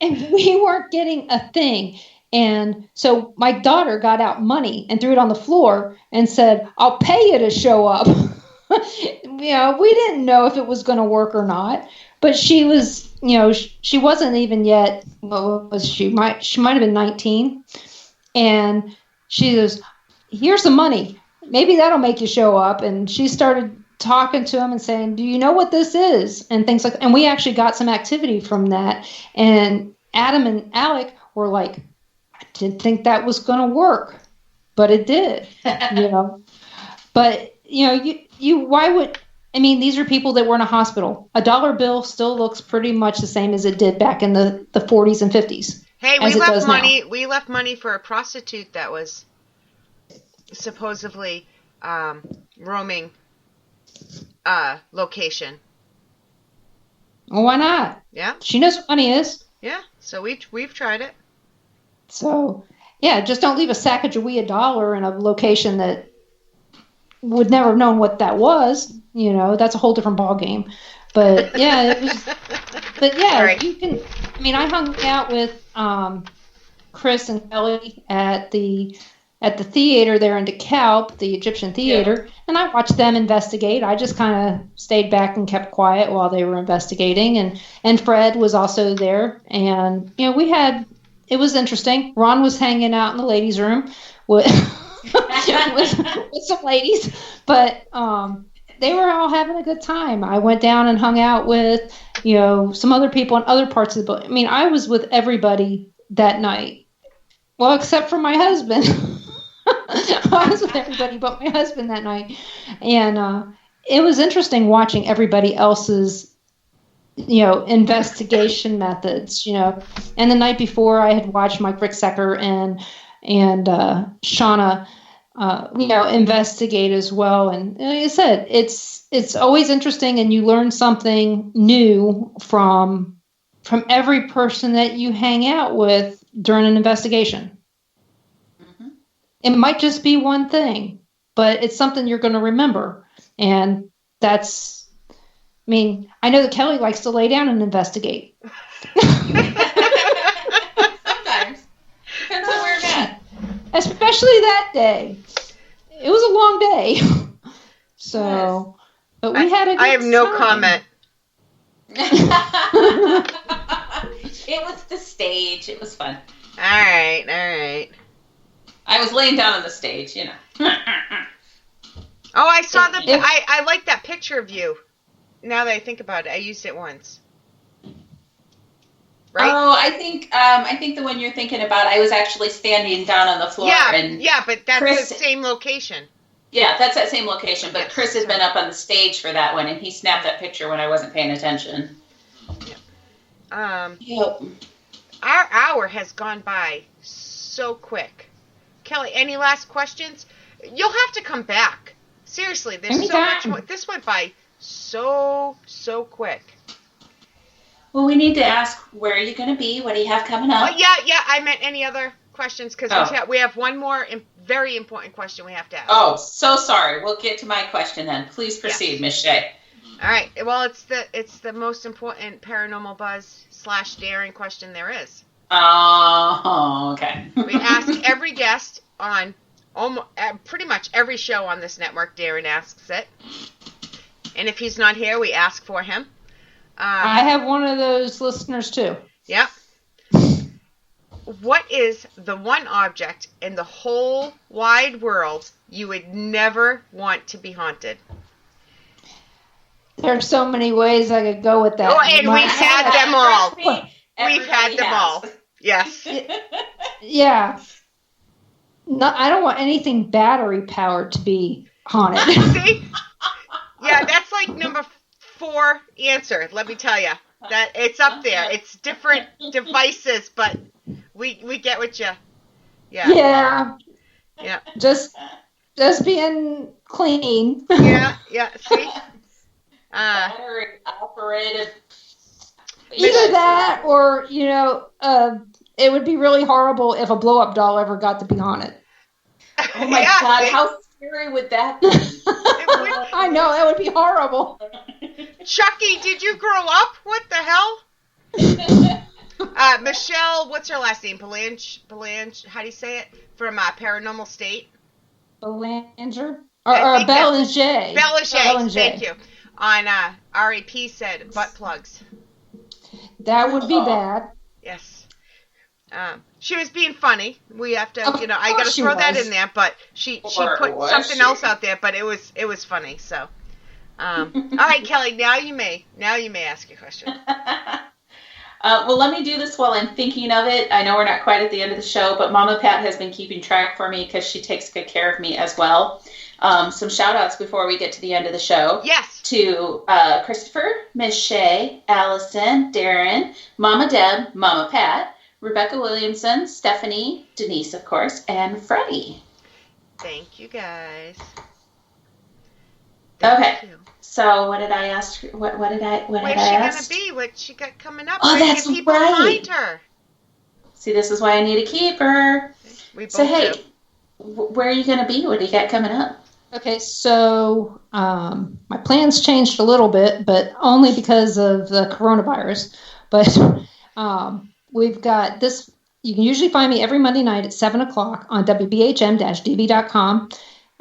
and we weren't getting a thing. And so my daughter got out money and threw it on the floor and said, "I'll pay you to show up." We didn't know if it was going to work or not. But she was, she wasn't even yet, what was she? She might have been 19. And she goes, "Here's some money. Maybe that'll make you show up." And she started talking to him and saying, "Do you know what this is?" And things like that. And we actually got some activity from that. And Adam and Alec were like, "I didn't think that was going to work." But it did, But, why would... I mean, these are people that were in a hospital. A dollar bill still looks pretty much the same as it did back in the 40s and 50s. Hey, we left money. Now. We left money for a prostitute that was supposedly roaming location. Well, why not? Yeah. She knows what money is. Yeah. So we've tried it. So yeah, just don't leave a Sacagawea dollar in a location that would never have known what that was. that's a whole different ball game. But yeah, it was. But yeah, Sorry. you can. I mean, I hung out with Chris and Kelly at the theater there in DeKalb, the Egyptian theater, and I watched them investigate. I just kind of stayed back and kept quiet while they were investigating, and Fred was also there, and it was interesting. Ron was hanging out in the ladies' room with with some ladies, but they were all having a good time. I went down and hung out with, some other people in other parts of the boat. I mean, I was with everybody that night. Well, except for my husband. I was with everybody but my husband that night. And it was interesting watching everybody else's, investigation methods, And the night before I had watched Mike Ricksecker and Shauna investigate as well. And like I said, it's always interesting, and you learn something new from every person that you hang out with during an investigation. Mm-hmm. It might just be one thing, but it's something you're going to remember. And that's, I know that Kelly likes to lay down and investigate. Sometimes. Depends on where I'm at. Especially that day. It was a long day. So, but we had a good I have no time. comment. It was the stage. It was fun. All right. I was laying down on the stage, Oh, I saw I like that picture of you. Now that I think about it, I used it once. Right? Oh, I think the one you're thinking about, I was actually standing down on the floor. Yeah, but that's Chris, the same location. Yeah, that's that same location. But Yes. Chris has been up on the stage for that one, and he snapped that picture when I wasn't paying attention. Yep. Our hour has gone by so quick. Kelly, any last questions? You'll have to come back. Seriously, there's so much more. This went by so quick. Well, we need to ask, where are you going to be? What do you have coming up? Oh, yeah, I meant any other questions, because we have one more very important question we have to ask. Oh, so sorry. We'll get to my question then. Please proceed, Miss Shea. All right. Well, it's the most important paranormal buzz / daring question there is. Oh, okay. We ask every guest on pretty much every show on this network. Darren asks it, and if he's not here, we ask for him. I have one of those listeners too. Yep. What is the one object in the whole wide world you would never want to be haunted? There's so many ways I could go with that. Oh, and we've had them all. We've had them all. Yes. Yeah. No, I don't want anything battery powered to be haunted. See? Yeah, that's like number 4 answer. Let me tell you that it's up there. It's different devices, but we get what you. Yeah. Yeah. Just being clean. Yeah. See. Battery operated. Either that, or it would be really horrible if a blow-up doll ever got to be haunted. Oh my God! How scary would that be? I know, that would be horrible. Chucky, did you grow up? What the hell? Michelle, what's her last name? Belange, how do you say it? From Paranormal State? Belanger? Or Belanger. Belanger, thank you. On RAP said butt plugs. That would be bad. Yes. She was being funny. We have to, I got to throw that in there, but she put something else out there, but it was funny, so. All right, Kelly, now you may ask your question. Well, let me do this while I'm thinking of it. I know we're not quite at the end of the show, but Mama Pat has been keeping track for me because she takes good care of me as well. Some shout outs before we get to the end of the show. Yes. To Christopher, Miss Shea, Allison, Darren, Mama Deb, Mama Pat, Rebecca Williamson, Stephanie, Denise, of course, and Freddie. Thank you, guys. Thank you. So what did I ask? What did I ask? Where's she going to be? What she got coming up? Oh, that's people right. Find her? See, this is why I need a keeper. We both so, hey, do. where are you going to be? What do you got coming up? Okay, so my plans changed a little bit, but only because of the coronavirus. But we've got this. You can usually find me every Monday night at 7 o'clock on WBHM-DB.com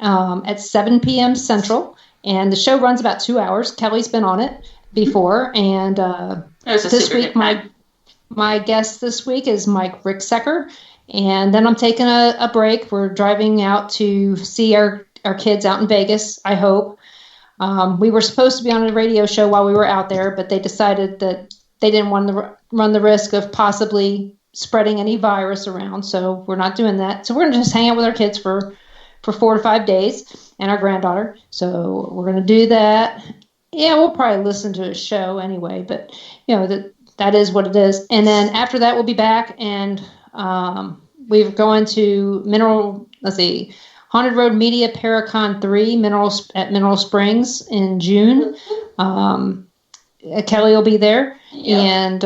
at 7 p.m. Central. And the show runs about 2 hours. Kelly's been on it before. And this week, my guest this week is Mike Ricksecker. And then I'm taking a break. We're driving out to see our kids out in Vegas, I hope. We were supposed to be on a radio show while we were out there, but they decided that they didn't want to run the risk of possibly spreading any virus around, so we're not doing that. So we're going to just hang out with our kids for 4 to 5 days, and our granddaughter. So we're going to do that. Yeah, we'll probably listen to a show anyway, but that is what it is. And then after that, we'll be back, and we're going to Haunted Road Media Paracon 3 at Mineral Springs in June. Kelly will be there, and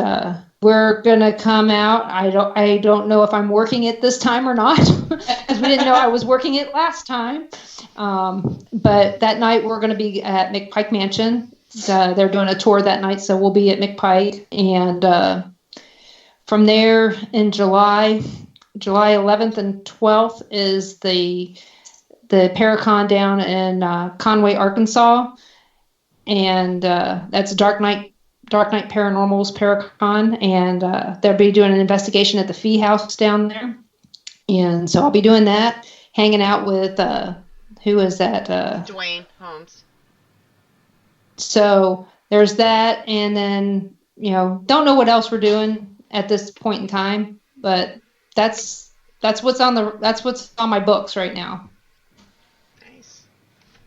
we're gonna come out. I don't know if I'm working it this time or not, because we didn't know I was working it last time. But that night we're gonna be at McPike Mansion. They're doing a tour that night, so we'll be at McPike, and from there in July 11th and 12th is the Paracon down in Conway, Arkansas, and that's Dark Night Paranormal's Paracon, and they'll be doing an investigation at the Fee House down there, and so I'll be doing that, hanging out with who is that? Dwayne Holmes. So there's that, and then don't know what else we're doing at this point in time, but that's what's on my books right now. Nice.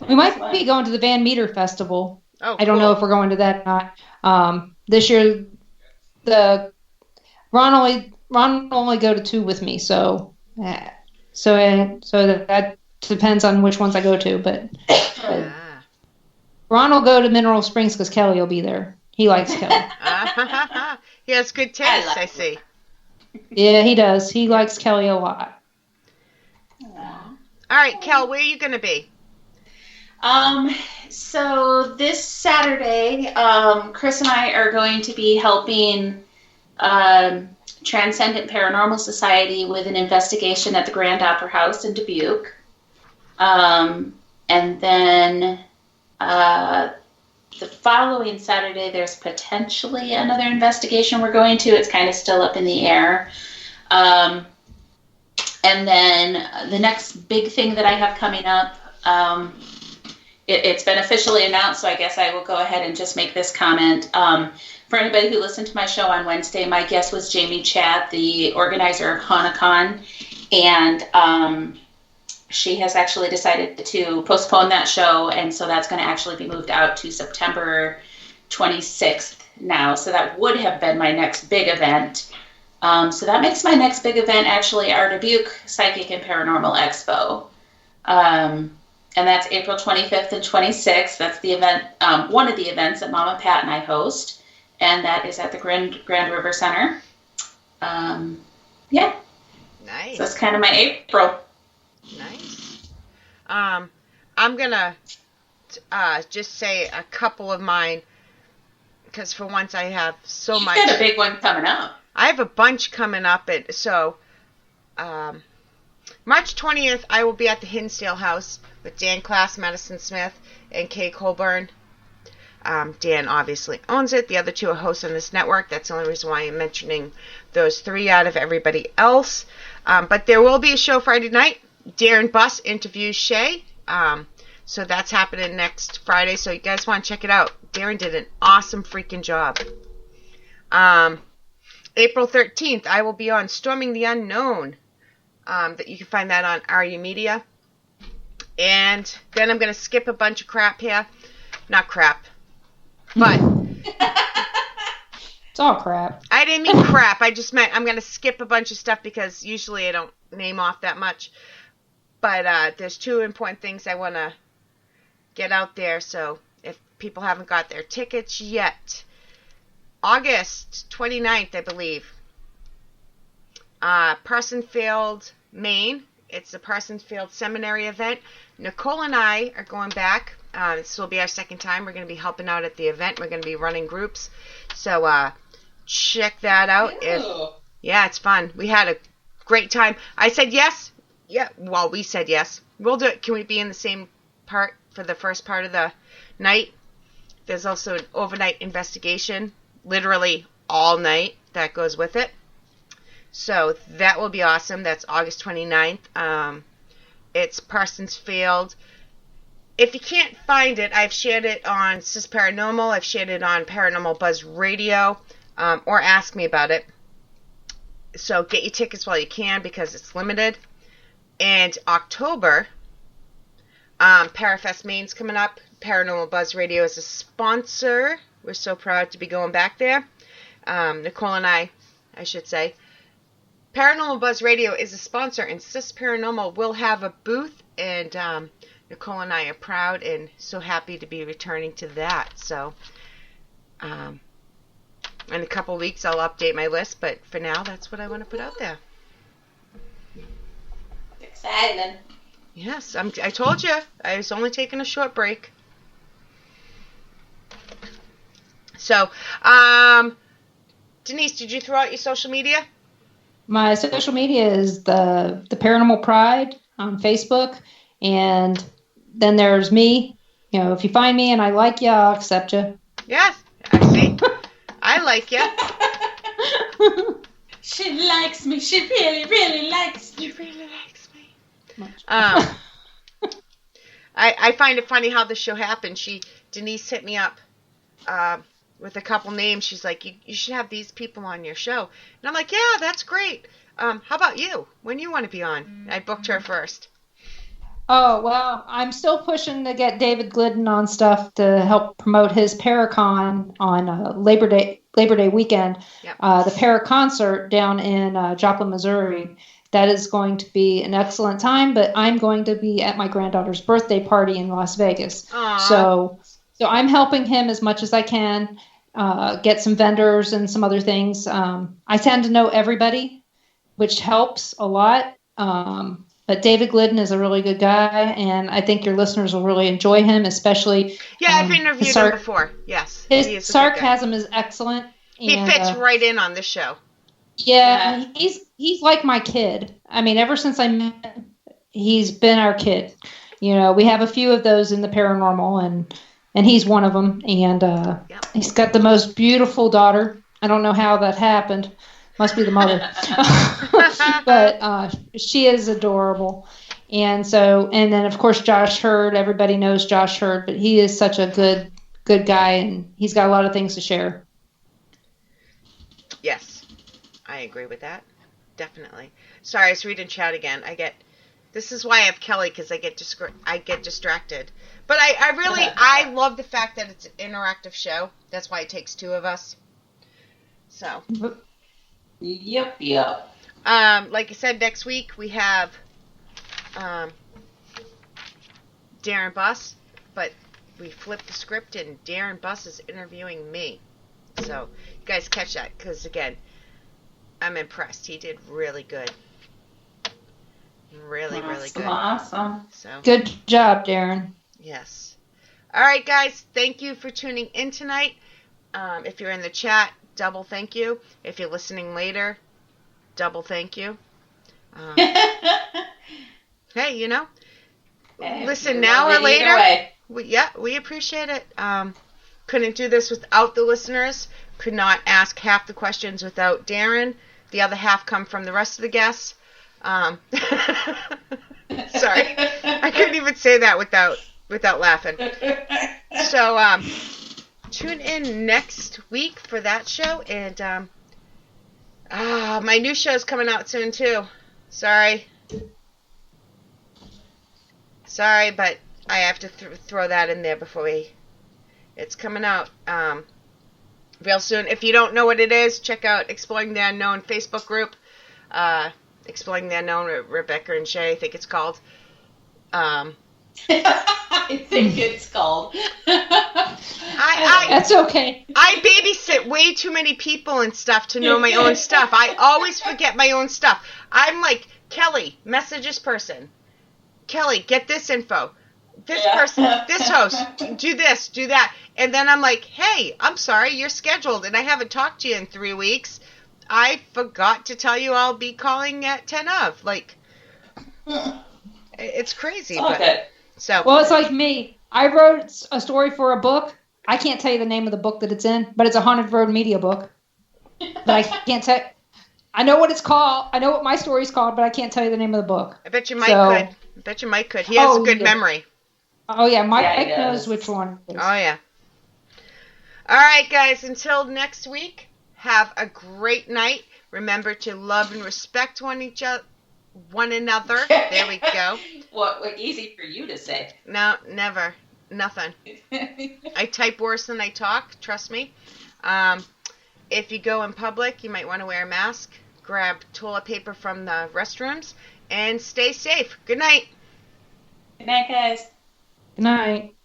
We might be going to the Van Meter Festival. Oh, I don't know if we're going to that or not. This year, Ron only go to 2 with me, so that depends on which ones I go to. But Ron will go to Mineral Springs because Kelly will be there. He likes Kelly. He has good taste, I see. Yeah, he does. He likes Kelly a lot. All right, Kel, where are you going to be? So this Saturday, Chris and I are going to be helping Transcendent Paranormal Society with an investigation at the Grand Opera House in Dubuque. And then the following Saturday, there's potentially another investigation we're going to. It's kind of still up in the air. And then the next big thing that I have coming up, it's been officially announced, so I guess I will go ahead and just make this comment. For anybody who listened to my show on Wednesday, my guest was Jamie Chatt, the organizer of HaunaCon, and she has actually decided to postpone that show, and so that's going to actually be moved out to September 26th now. So that would have been my next big event. So that makes my next big event actually our Dubuque Psychic and Paranormal Expo. And that's April 25th and 26th. That's the event, one of the events that Mama Pat and I host, and that is at the Grand River Center. Yeah. Nice. So that's kind of my April. Nice. I'm gonna just say a couple of mine, because for once I have so much. You got a big one coming up. I have a bunch coming up, March 20th, I will be at the Hinsdale House with Dan Class, Madison Smith, and Kay Colburn. Dan obviously owns it. The other 2 are hosts on this network. That's the only reason why I'm mentioning those 3 out of everybody else. But there will be a show Friday night. Darren Buss interviews Shay. So that's happening next Friday. So you guys want to check it out. Darren did an awesome freaking job. April 13th, I will be on Storming the Unknown. That you can find that on RU Media. And then I'm going to skip a bunch of crap here. Not crap. But it's all crap. I didn't mean crap. I just meant I'm going to skip a bunch of stuff because usually I don't name off that much. But there's 2 important things I want to get out there. So if people haven't got their tickets yet, August 29th, I believe. Parsonsfield, Maine It's the Parsons Field Seminary event. Nicole and I are going back. This will be our second time. We're going to be helping out at the event. We're going to be running groups. So check that out. Yeah, it's fun. We had a great time. I said yes. Yeah, well, we said yes. We'll do it. Can we be in the same part for the first part of the night? There's also an overnight investigation, literally all night, that goes with it. So that will be awesome. That's August 29th. It's Parsons Field. If you can't find it, I've shared it on Sis Paranormal. I've shared it on Paranormal Buzz Radio, or Ask Me About It. So get your tickets while you can because it's limited. And October, Parafest Maine's coming up. Paranormal Buzz Radio is a sponsor. We're so proud to be going back there. Nicole and I should say. Paranormal Buzz Radio is a sponsor, and Sis Paranormal will have a booth, and Nicole and I are proud and so happy to be returning to that. So, in a couple weeks, I'll update my list, but for now, that's what I want to put out there. Exciting. Yes, I told you, I was only taking a short break. So, Denise, did you throw out your social media? My social media is the Paranormal Pride on Facebook, and then there's me. You know, if you find me and I like you, I'll accept you. Yes, I see. I like you. She likes me. She really, really likes me. She really likes me. I find it funny how the show happened. Denise hit me up with a couple names. She's like, you should have these people on your show. And I'm like, yeah, that's great. How about you? When you want to be on? I booked her first. Oh, well, I'm still pushing to get David Glidden on stuff to help promote his Paracon on Labor Day weekend. Yep. The Paraconcert down in Joplin, Missouri. That is going to be an excellent time, but I'm going to be at my granddaughter's birthday party in Las Vegas. Aww. So I'm helping him as much as I can, get some vendors and some other things. I tend to know everybody, which helps a lot. But David Glidden is a really good guy, and I think your listeners will really enjoy him, especially. Yeah, I've interviewed him before. Yes. His sarcasm is excellent. He fits right in on this show. Yeah, he's like my kid. I mean, ever since I met him, he's been our kid. You know, we have a few of those in the paranormal, and he's one of them. And he's got the most beautiful daughter. I don't know how that happened. Must be the mother. But she is adorable. And then of course Josh Hurd. Everybody knows Josh Hurd, but he is such a good guy, and he's got a lot of things to share. Yes, I agree with that. Definitely. Sorry, I was reading chat again. This is why I have Kelly, because I get distracted. But I love the fact that it's an interactive show. That's why it takes two of us. So. Yep. Like I said, next week we have Darren Buss, but we flipped the script and Darren Buss is interviewing me. So you guys catch that, because again, I'm impressed. He did really good. Really good. Awesome. So Good job, Darren. yes. All right, guys. Thank you for tuning in tonight. If you're in the chat, double thank you. If you're listening later, double thank you. Hey, listen now or later. We appreciate it. Couldn't do this without the listeners. Could not ask half the questions without Darren. The other half come from the rest of the guests. Sorry, I couldn't even say that without laughing. So tune in next week for that show, and my new show's coming out soon too. Sorry, but I have to throw that in there before it's coming out real soon. If you don't know what it is, check out Exploring the Unknown Facebook group. Exploring the Unknown with Rebecca and Shay, I think it's called. I think it's called. That's okay. I babysit way too many people and stuff to know my own stuff. I always forget my own stuff. I'm like, Kelly, message this person. Kelly, get this info. This person, this host, do this, do that. And then I'm like, hey, I'm sorry, you're scheduled and I haven't talked to you in 3 weeks. I forgot to tell you I'll be calling at 10 of. Like, it's crazy. It's all good. So, Well, it's like me. I wrote a story for a book. I can't tell you the name of the book that it's in, but it's a Haunted Road Media book. But I can't tell. I know what it's called. I know what my story's called, but I can't tell you the name of the book. I bet you Mike could. I bet you Mike could. He has a good memory. Oh, yeah. Mike knows which one it is. Oh, yeah. All right, guys. Until next week, have a great night. Remember to love and respect one another. There we go. What easy for you to say. No, never. Nothing. I type worse than I talk. Trust me. If you go in public, you might want to wear a mask. Grab toilet paper from the restrooms. And stay safe. Good night. Good night, guys. Good night.